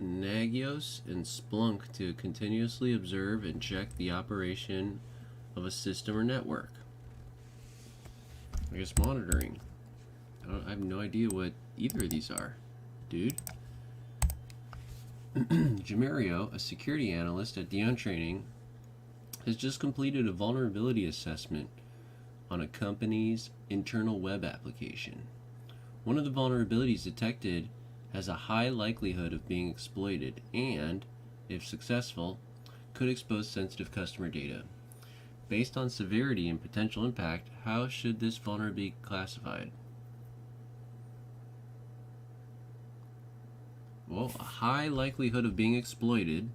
Nagios and Splunk to continuously observe and check the operation of a system or network? I guess monitoring. I have no idea what either of these are, dude. Jamario, a security analyst at Dion Training, has just completed a vulnerability assessment on a company's internal web application. One of the vulnerabilities detected has a high likelihood of being exploited and, if successful, could expose sensitive customer data. Based on severity and potential impact, how should this vulnerability be classified? Well, a high likelihood of being exploited,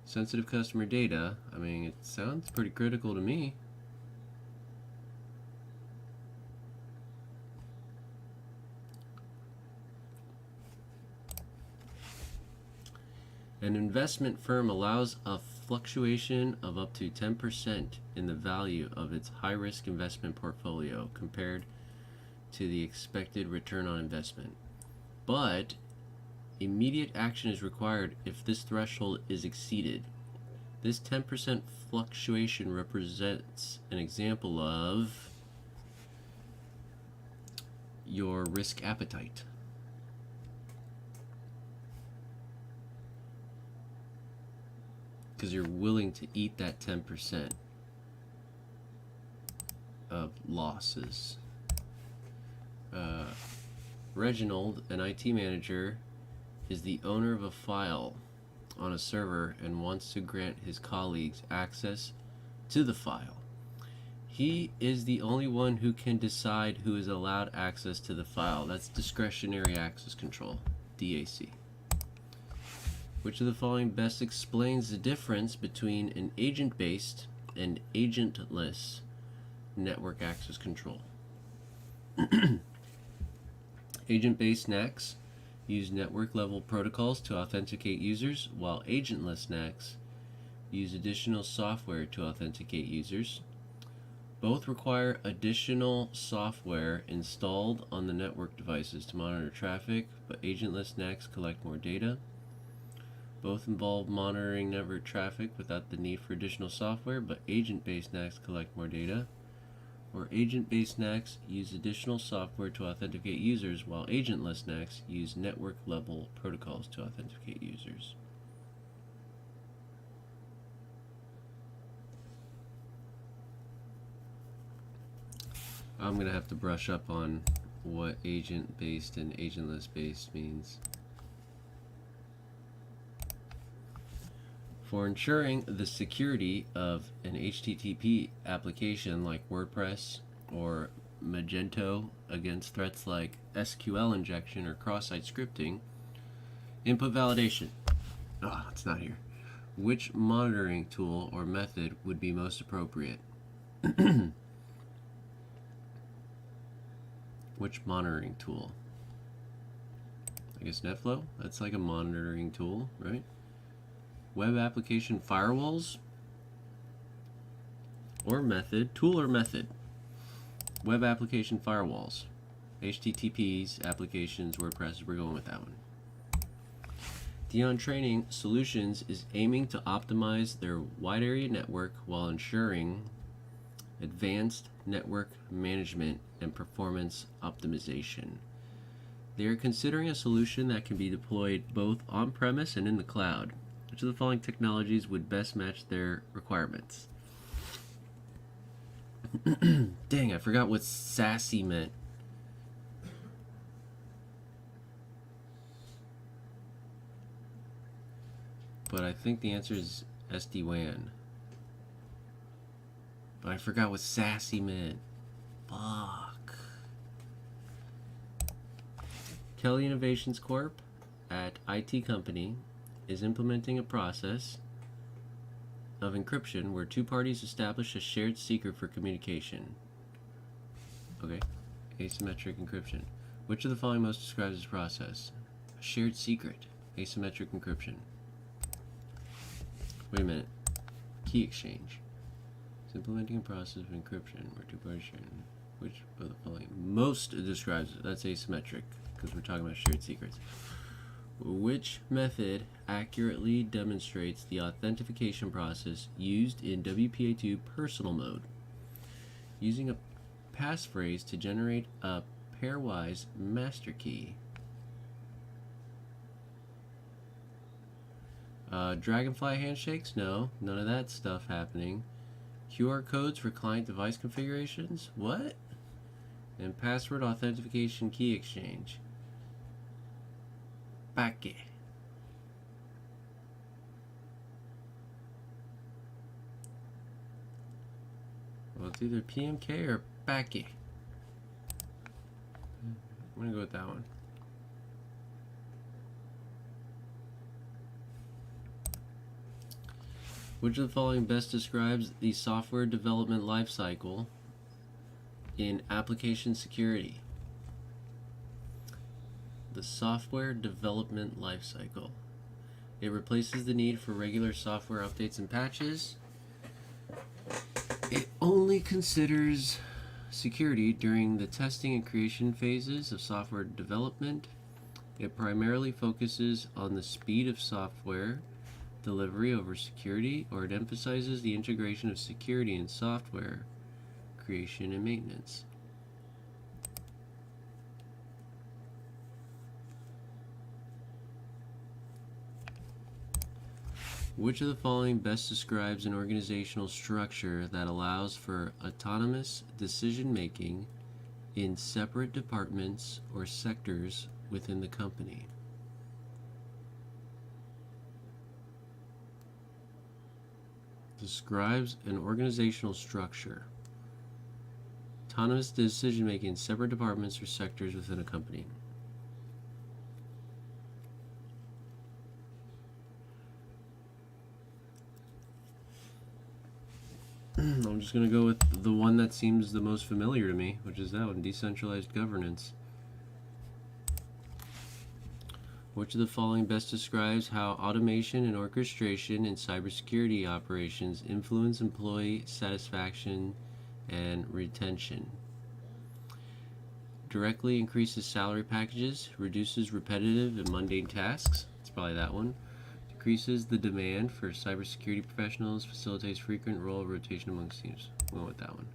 sensitive customer data, I mean, it sounds pretty critical to me. An investment firm allows a fluctuation of up to 10% in the value of its high-risk investment portfolio compared to the expected return on investment. But Immediate action is required if this threshold is exceeded. This 10% fluctuation represents an example of your risk appetite. Because you're willing to eat that 10% of losses. Reginald, an IT manager, is the owner of a file on a server and wants to grant his colleagues access to the file. He is the only one who can decide who is allowed access to the file. That's discretionary access control, DAC. Which of the following best explains the difference between an agent-based and agentless network access control? Agent-based NACs use network-level protocols to authenticate users, while agentless NACs use additional software to authenticate users. Both require additional software installed on the network devices to monitor traffic, but agentless NACs collect more data. Both involve monitoring network traffic without the need for additional software, but agent-based NACs collect more data. Or agent-based NACs use additional software to authenticate users, while agentless NACs use network-level protocols to authenticate users. I'm going to have to brush up on what agent-based and agentless-based means. For ensuring the security of an HTTP application like WordPress or Magento against threats like SQL injection or cross-site scripting, input validation. It's not here. Which monitoring tool or method would be most appropriate? Which monitoring tool? I guess NetFlow? That's like a monitoring tool, right? Web application firewalls or method, tool or method. Web application firewalls, HTTPs, applications, WordPress, we're going with that one. Dion Training Solutions is aiming to optimize their wide area network while ensuring advanced network management and performance optimization. They are considering a solution that can be deployed both on-premise and in the cloud. Which of the following technologies would best match their requirements? Dang, I forgot what SASE meant. But I think the answer is SD-WAN. But I forgot what SASE meant. Fuck. Kelly Innovations Corp. at IT company is implementing a process of encryption where two parties establish a shared secret for communication. Okay, asymmetric encryption. Which of the following most describes this process? A shared secret, asymmetric encryption. Wait a minute. Key exchange. It's implementing a process of encryption where two parties share. Which of the following most describes it? That's asymmetric because we're talking about shared secrets. Which method accurately demonstrates the authentication process used in WPA2 personal mode? Using a passphrase to generate a pairwise master key. Dragonfly handshakes? No, none of that stuff happening. QR codes for client device configurations? What? And password authentication key exchange. Paque. Well, it's either PMK or Paque. I'm gonna go with that one. Which of the following best describes the software development lifecycle in application security? The software development lifecycle. It replaces the need for regular software updates and patches. It only considers security during the testing and creation phases of software development It primarily focuses on the speed of software delivery over security, or it emphasizes the integration of security in software creation and maintenance. Which of the following best describes an organizational structure that allows for autonomous decision-making in separate departments or sectors within the company? Describes an organizational structure. Autonomous decision-making in separate departments or sectors within a company. I'm just going to go with the one that seems the most familiar to me, which is that one, decentralized governance. Which of the following best describes how automation and orchestration in cybersecurity operations influence employee satisfaction and retention? Directly increases salary packages, reduces repetitive and mundane tasks. It's probably that one. Decreases the demand for cybersecurity professionals, facilitates frequent role rotation amongst teams. We'll go with that one.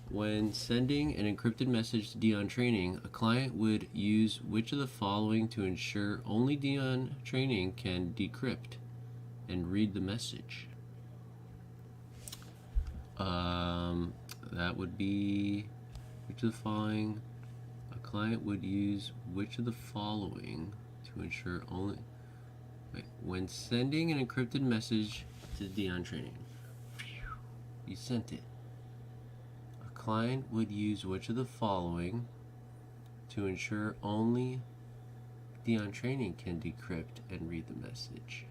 When sending an encrypted message to Dion Training, a client would use which of the following to ensure only Dion Training can decrypt and read the message? That would be which of the following a client would use which of the following to ensure only when sending an encrypted message to Dion Training. You sent it. A client would use which of the following to ensure only Dion Training can decrypt and read the message?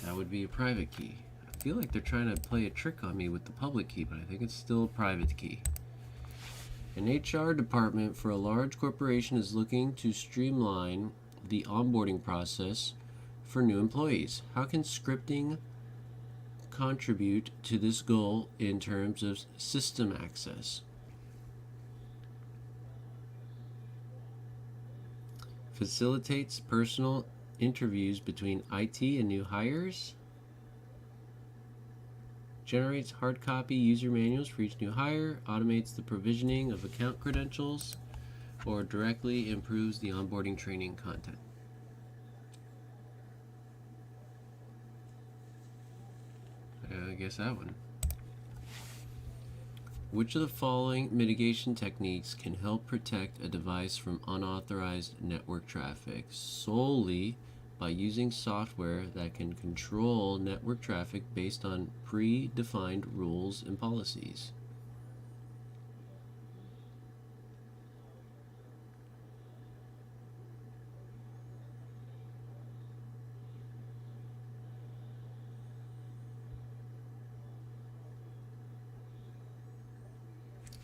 That would be a private key. I feel like they're trying to play a trick on me with the public key, but I think it's still a private key. An HR department for a large corporation is looking to streamline the onboarding process for new employees. How can scripting contribute to this goal in terms of system access? Facilitates personal interviews between IT and new hires. Generates hard copy user manuals for each new hire, automates the provisioning of account credentials, or directly improves the onboarding training content. I guess that one. Which of the following mitigation techniques can help protect a device from unauthorized network traffic solely by using software that can control network traffic based on predefined rules and policies?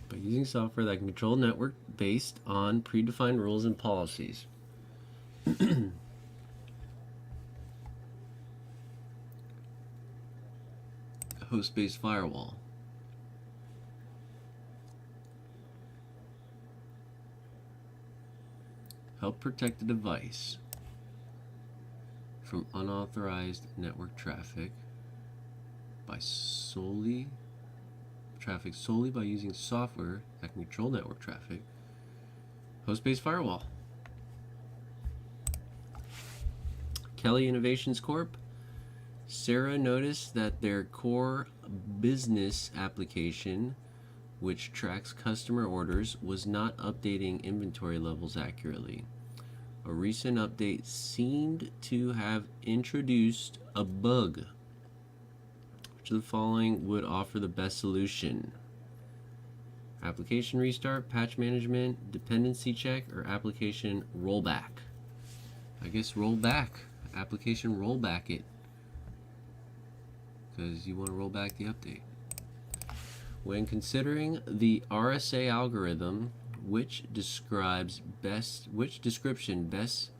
By using software that can control network based on predefined rules and policies. Host-based firewall. Help protect the device from unauthorized network traffic solely by using software that can control network traffic. Host-based firewall. Kelly Innovations Corp. Sarah noticed that their core business application, which tracks customer orders, was not updating inventory levels accurately. A recent update seemed to have introduced a bug. Which of the following would offer the best solution? Application restart, patch management, dependency check, or application rollback? I guess rollback. Application rollback it. Because you want to roll back the update. When considering the RSA algorithm, which description best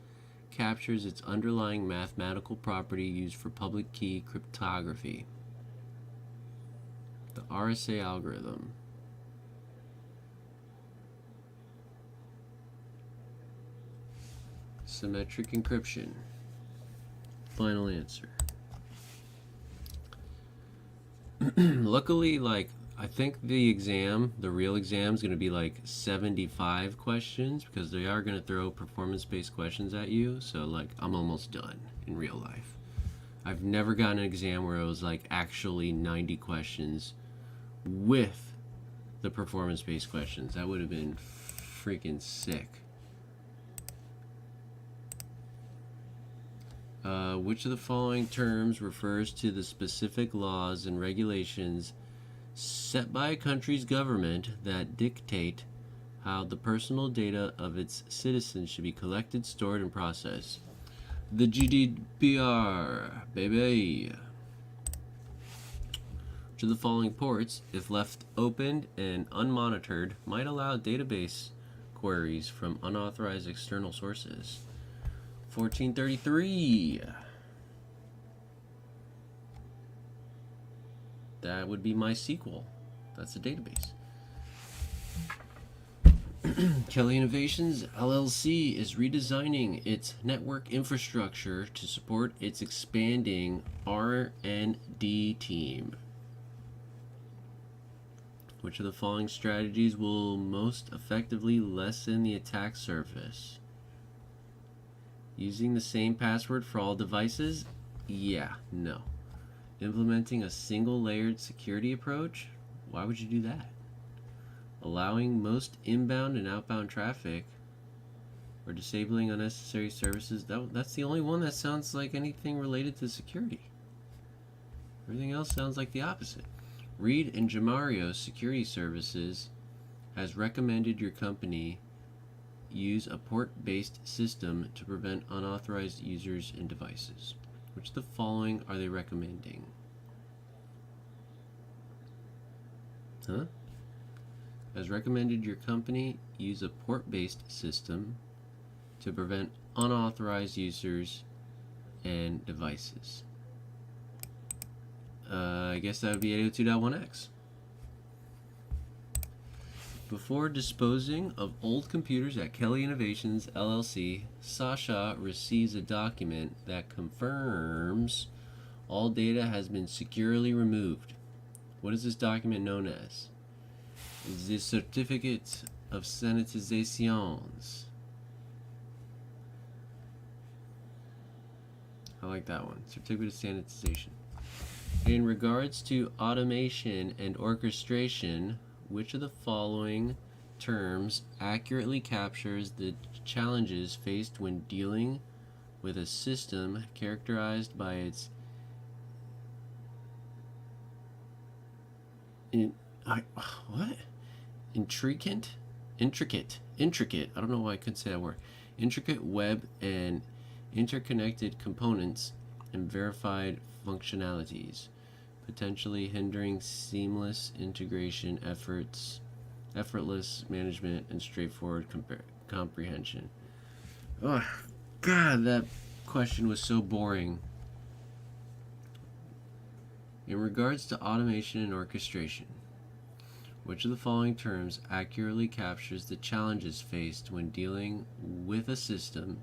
captures its underlying mathematical property used for public key cryptography? The RSA algorithm. Asymmetric encryption. Final answer. Luckily, like, I think the real exam is going to be like 75 questions because they are going to throw performance-based questions at you. So, like, I'm almost done in real life. I've never gotten an exam where it was like actually 90 questions with the performance-based questions. That would have been freaking sick. Which of the following terms refers to the specific laws and regulations set by a country's government that dictate how the personal data of its citizens should be collected, stored, and processed? The GDPR, baby. Which of the following ports, if left opened and unmonitored, might allow database queries from unauthorized external sources? 1433. That would be MySQL. That's the database. Kelly Innovations LLC is redesigning its network infrastructure to support its expanding R&D team. Which of the following strategies will most effectively lessen the attack surface? Using the same password for all devices? Yeah, no. Implementing a single layered security approach? Why would you do that? Allowing most inbound and outbound traffic, or disabling unnecessary services? That's the only one that sounds like anything related to security. Everything else sounds like the opposite. Reed and Jamario Security Services has recommended your company use a port-based system to prevent unauthorized users and devices. Which of the following are they recommending? Has recommended your company use a port-based system to prevent unauthorized users and devices. I guess that would be 802.1x. Before disposing of old computers at Kelly Innovations LLC, Sasha receives a document that confirms all data has been securely removed. What is this document known as? The Certificate of Sanitization. I like that one. Certificate of Sanitization. In regards to automation and orchestration, which of the following terms accurately captures the challenges faced when dealing with a system characterized by its intricate, I don't know why I couldn't say that word, intricate web and interconnected components and verified functionalities, potentially hindering seamless integration effortless management, and straightforward comprehension. Oh, God, that question was so boring. In regards to automation and orchestration, which of the following terms accurately captures the challenges faced when dealing with a system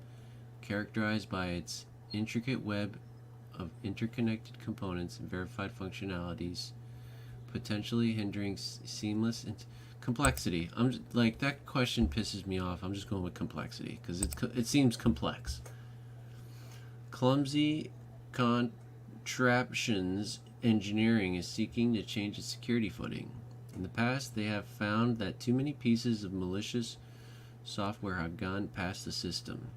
characterized by its intricate web of interconnected components and verified functionalities, potentially hindering seamless complexity? I'm just, like, that question pisses me off. I'm just going with complexity because it seems complex. Clumsy contraptions engineering is seeking to change its security footing. In the past, they have found that too many pieces of malicious software have gone past the system.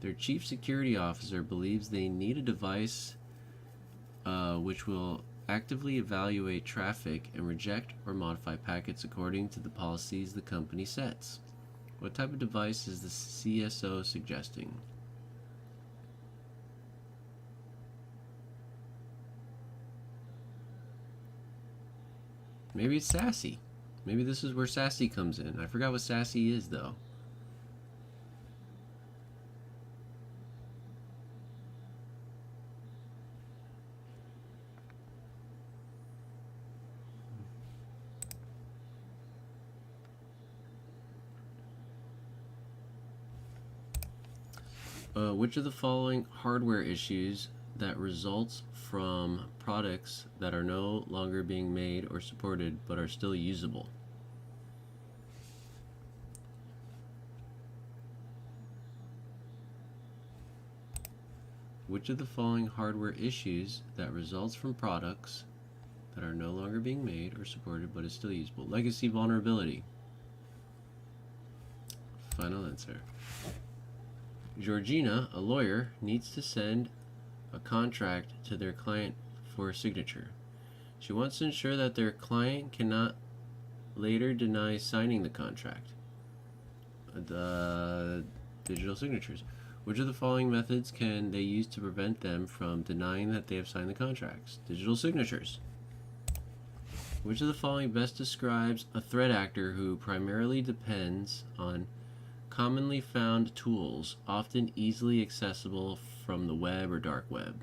Their chief security officer believes they need a device which will actively evaluate traffic and reject or modify packets according to the policies the company sets. What type of device is the CSO suggesting? Maybe it's SASE. Maybe this is where SASE comes in. I forgot what SASE is, though. Which of the following hardware issues that results from products that are no longer being made or supported but are still usable? Which of the following hardware issues that results from products that are no longer being made or supported but is still usable? Legacy vulnerability. Final answer. Georgina, a lawyer, needs to send a contract to their client for a signature. She wants to ensure that their client cannot later deny signing the contract. The digital signatures. Which of the following methods can they use to prevent them from denying that they have signed the contracts? Digital signatures. Which of the following best describes a threat actor who primarily depends on commonly found tools, often easily accessible from the web or dark web?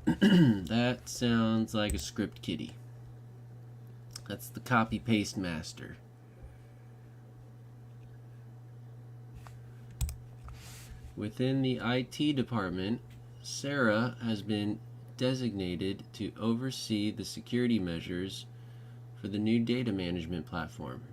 That sounds like a script kiddie. That's the copy-paste master. Within the IT department, Sarah has been designated to oversee the security measures for the new data management platform.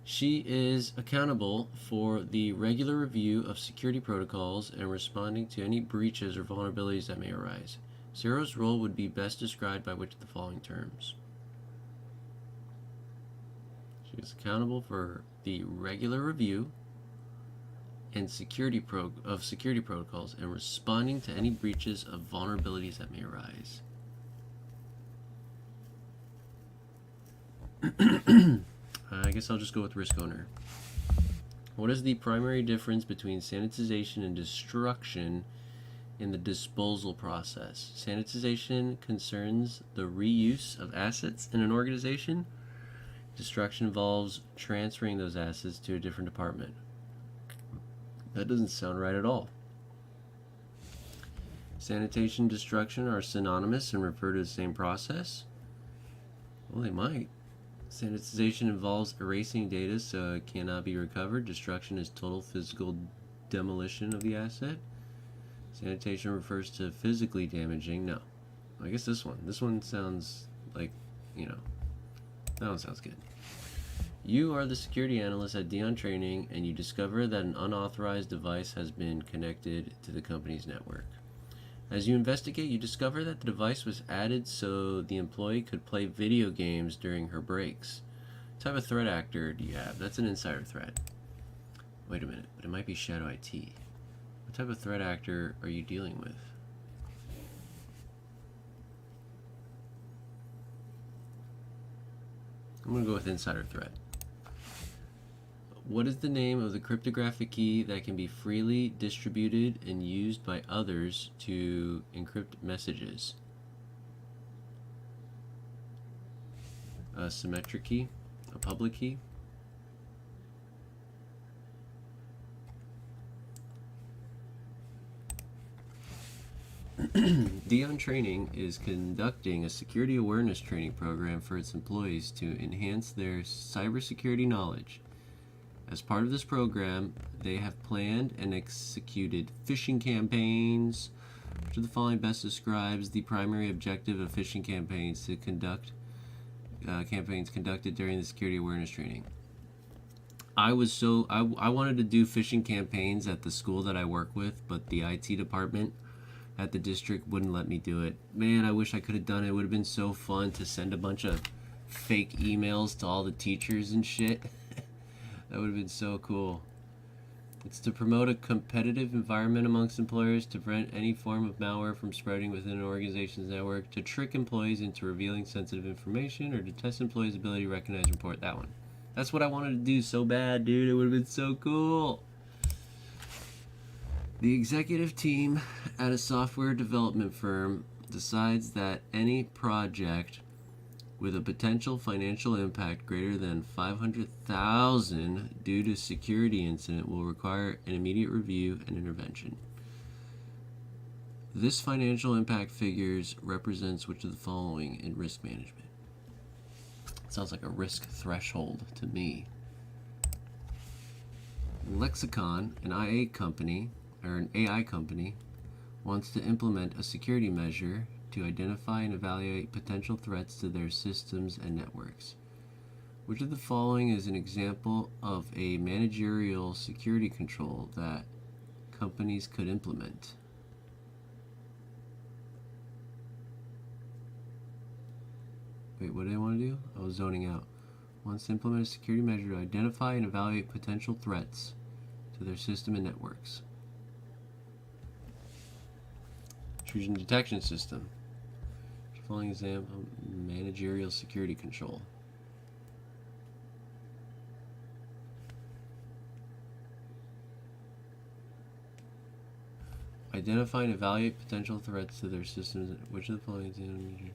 She is accountable for the regular review of security protocols and responding to any breaches or vulnerabilities that may arise. Sarah's role would be best described by which of the following terms? She is accountable for the regular review and security protocols and responding to any breaches of vulnerabilities that may arise. I guess I'll just go with risk owner. What is the primary difference between sanitization and destruction in the disposal process? Sanitization concerns the reuse of assets in an organization. Destruction involves transferring those assets to a different department. That doesn't sound right at all. Sanitation and destruction are synonymous and refer to the same process. Well, they might. Sanitization involves erasing data so it cannot be recovered. Destruction is total physical demolition of the asset. Sanitation refers to physically damaging. No. I guess this one. This one sounds like, that one sounds good. You are the security analyst at Dion Training, and you discover that an unauthorized device has been connected to the company's network. As you investigate, you discover that the device was added so the employee could play video games during her breaks. What type of threat actor do you have? That's an insider threat. Wait a minute, but it might be Shadow IT. What type of threat actor are you dealing with? I'm going to go with insider threat. What is the name of the cryptographic key that can be freely distributed and used by others to encrypt messages? A symmetric key? A public key? Dion Training is conducting a security awareness training program for its employees to enhance their cybersecurity knowledge. As part of this program, they have planned and executed phishing campaigns. Which of the following best describes the primary objective of phishing campaigns to conduct campaigns conducted during the security awareness training? I wanted to do phishing campaigns at the school that I work with, but the IT department at the district wouldn't let me do it. Man, I wish I could have done it. It would have been so fun to send a bunch of fake emails to all the teachers and shit. That would have been so cool. It's to promote a competitive environment amongst employers, to prevent any form of malware from spreading within an organization's network, to trick employees into revealing sensitive information, or to test employees' ability to recognize and report. That one. That's what I wanted to do so bad, dude. It would have been so cool. The executive team at a software development firm decides that any project with a potential financial impact greater than $500,000 due to security incident will require an immediate review and intervention. This financial impact figures represents which of the following in risk management? It sounds like a risk threshold to me. Lexicon, an IA company, or an AI company, wants to implement a security measure to identify and evaluate potential threats to their systems and networks. Which of the following is an example of a managerial security control that companies could implement? Wait, what did I want to do? I was zoning out. Wants to implement a security measure to identify and evaluate potential threats to their system and networks. Intrusion detection system. Following example, managerial security control. Identify and evaluate potential threats to their systems. Which of the following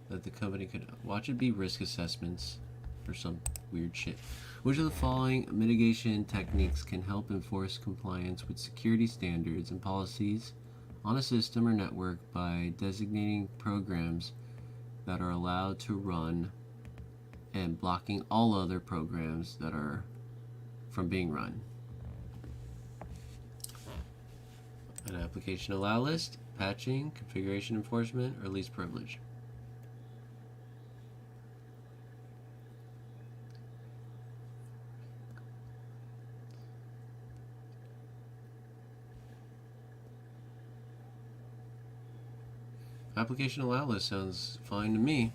that the company could watch it be risk assessments for some weird shit. Which of the following mitigation techniques can help enforce compliance with security standards and policies on a system or network by designating programs that are allowed to run and blocking all other programs that are from being run? An application allow list, patching, configuration enforcement, or least privilege. Application allow list sounds fine to me.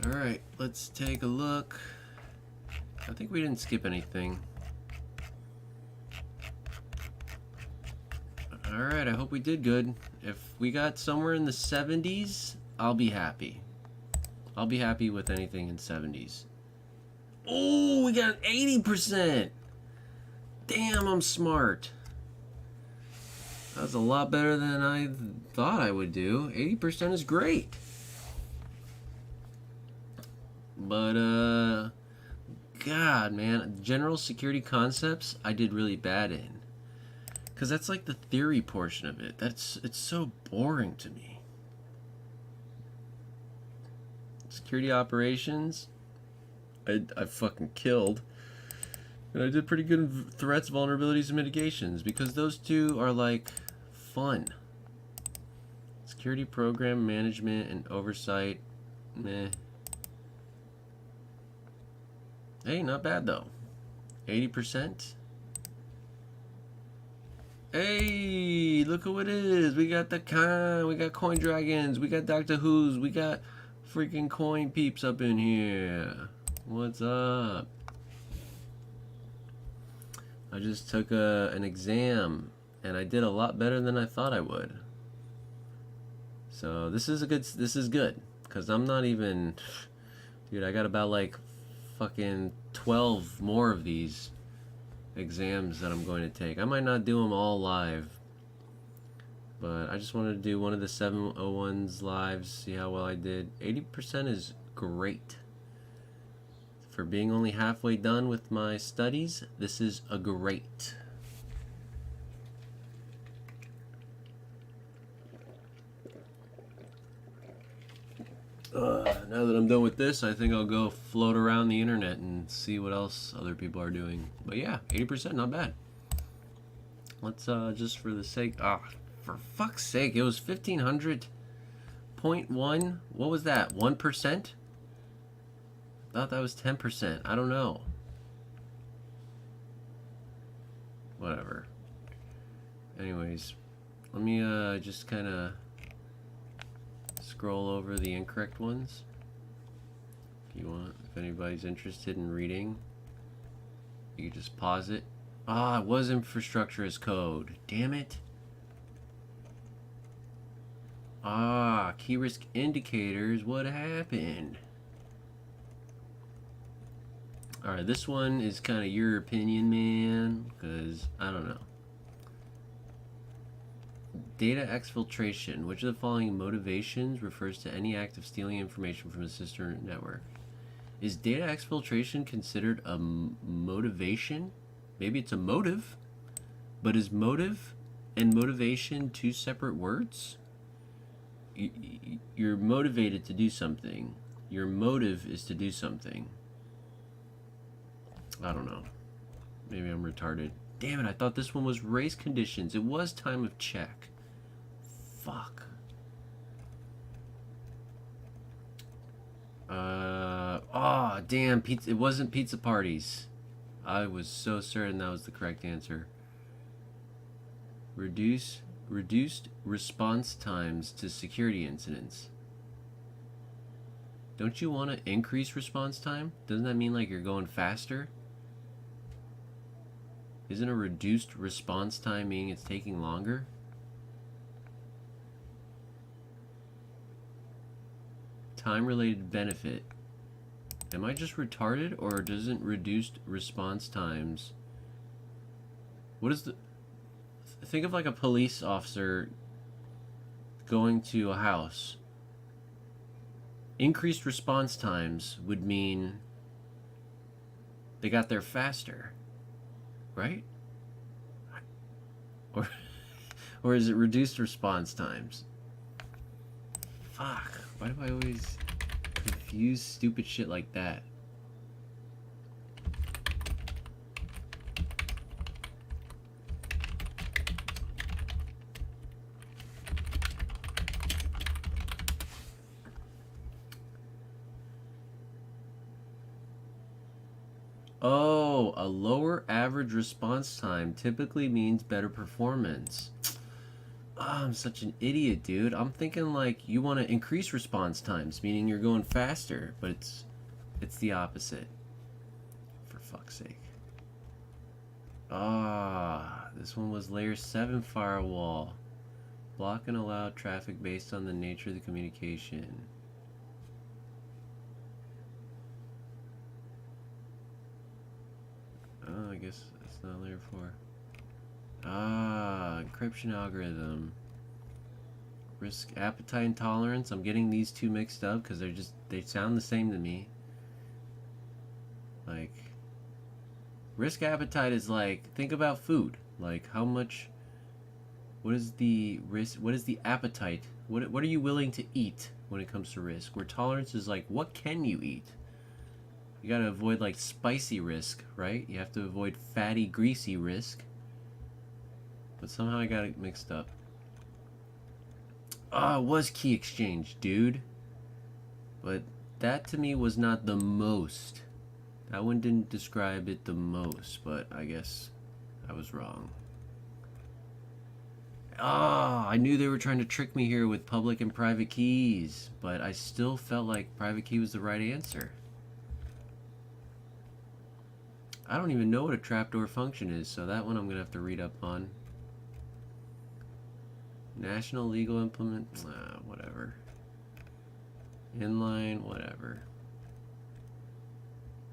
Alright, let's take a look. I think we didn't skip anything. Alright, I hope we did good. If we got somewhere in the 70s, I'll be happy. I'll be happy with anything in 70s. Oh, we got 80%! Damn, I'm smart. That's a lot better than I thought I would do. 80% is great. But, God, man. General security concepts, I did really bad in. Because that's like the theory portion of it. It's so boring to me. Security operations, I fucking killed. And I did pretty good in threats, vulnerabilities, and mitigations. Because those two are like fun. Security program management and oversight, meh. Hey, not bad though. 80%. Hey, look who it is. We got we got Coin Dragons, we got Doctor Who's, we got freaking coin peeps up in here. What's up? I just took an exam and I did a lot better than I thought I would. So this is good because I'm not even, dude, I got about like fucking 12 more of these exams that I'm going to take. I might not do them all live, but I just wanted to do one of the 701's lives, see how well I did. 80% is great. For being only halfway done with my studies, this is a great. Now that I'm done with this, I think I'll go float around the internet and see what else other people are doing. But yeah, 80%, not bad. Let's, just for the sake, for fuck's sake, it was 1500.1, what was that, 1%? I thought that was 10%, I don't know. Whatever. Anyways, let me, just kind of scroll over the incorrect ones if you want. If anybody's interested in reading, you can just pause it. It was infrastructure as code. Damn it. Key risk indicators. What happened? Alright, this one is kind of your opinion, man, because I don't know. Data exfiltration. Which of the following motivations refers to any act of stealing information from a sister network? Is data exfiltration considered a motivation? Maybe it's a motive, but is motive and motivation two separate words? You're motivated to do something. Your motive is to do something. I don't know. Maybe I'm retarded. Damn it, I thought this one was race conditions. It was time of check. Fuck. Oh, damn, pizza. It wasn't pizza parties. I was so certain that was the correct answer. Reduced response times to security incidents. Don't you want to increase response time? Doesn't that mean like you're going faster? Isn't a reduced response time meaning it's taking longer? Time-related benefit. Am I just retarded, or doesn't reduced response times... What is the... Think of like a police officer going to a house. Increased response times would mean they got there faster, right? Or is it reduced response times? Fuck, why do I always confuse stupid shit like that? Oh, a lower average response time typically means better performance. Oh, I'm such an idiot, dude. I'm thinking like you want to increase response times, meaning you're going faster, but it's the opposite. For fuck's sake. Ah, this one was layer 7 firewall. Block and allow traffic based on the nature of the communication. Oh, I guess it's not layer 4. Ah, encryption algorithm. Risk appetite and tolerance. I'm getting these two mixed up because they sound the same to me. Like, risk appetite is like, think about food. Like, how much, what is the risk, what is the appetite? What are you willing to eat when it comes to risk? Where tolerance is like, what can you eat? You gotta avoid like spicy risk, right? You have to avoid fatty, greasy risk. But somehow I got it mixed up. Ah, it was key exchange, dude. But that to me was not the most. That one didn't describe it the most, but I guess I was wrong. Ah, I knew they were trying to trick me here with public and private keys, but I still felt like private key was the right answer. I don't even know what a trapdoor function is, so that one I'm gonna have to read up on. National legal implement, whatever. Inline, whatever.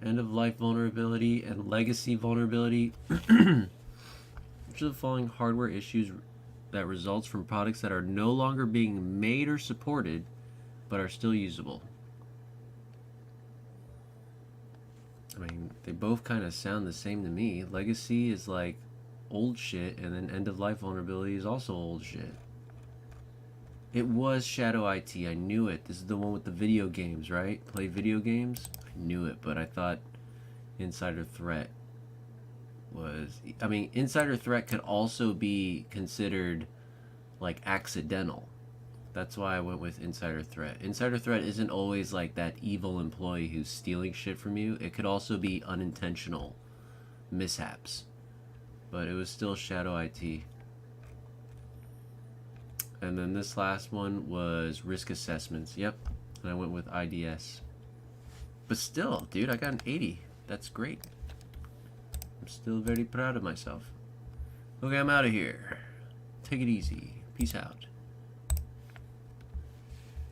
End of life vulnerability and legacy vulnerability. Which of the following hardware issues that results from products that are no longer being made or supported, but are still usable? I mean, they both kind of sound the same to me. Legacy is like old shit, and then end of life vulnerability is also old shit. It was Shadow IT. I knew it. This is the one with the video games, right? Play video games? I knew it, but I thought Insider Threat was... I mean, Insider Threat could also be considered like accidental. That's why I went with Insider Threat. Insider Threat isn't always like that evil employee who's stealing shit from you. It could also be unintentional mishaps. But it was still Shadow IT. And then this last one was risk assessments. Yep. And I went with IDS. But still, dude, I got an 80. That's great. I'm still very proud of myself. Okay, I'm out of here. Take it easy. Peace out.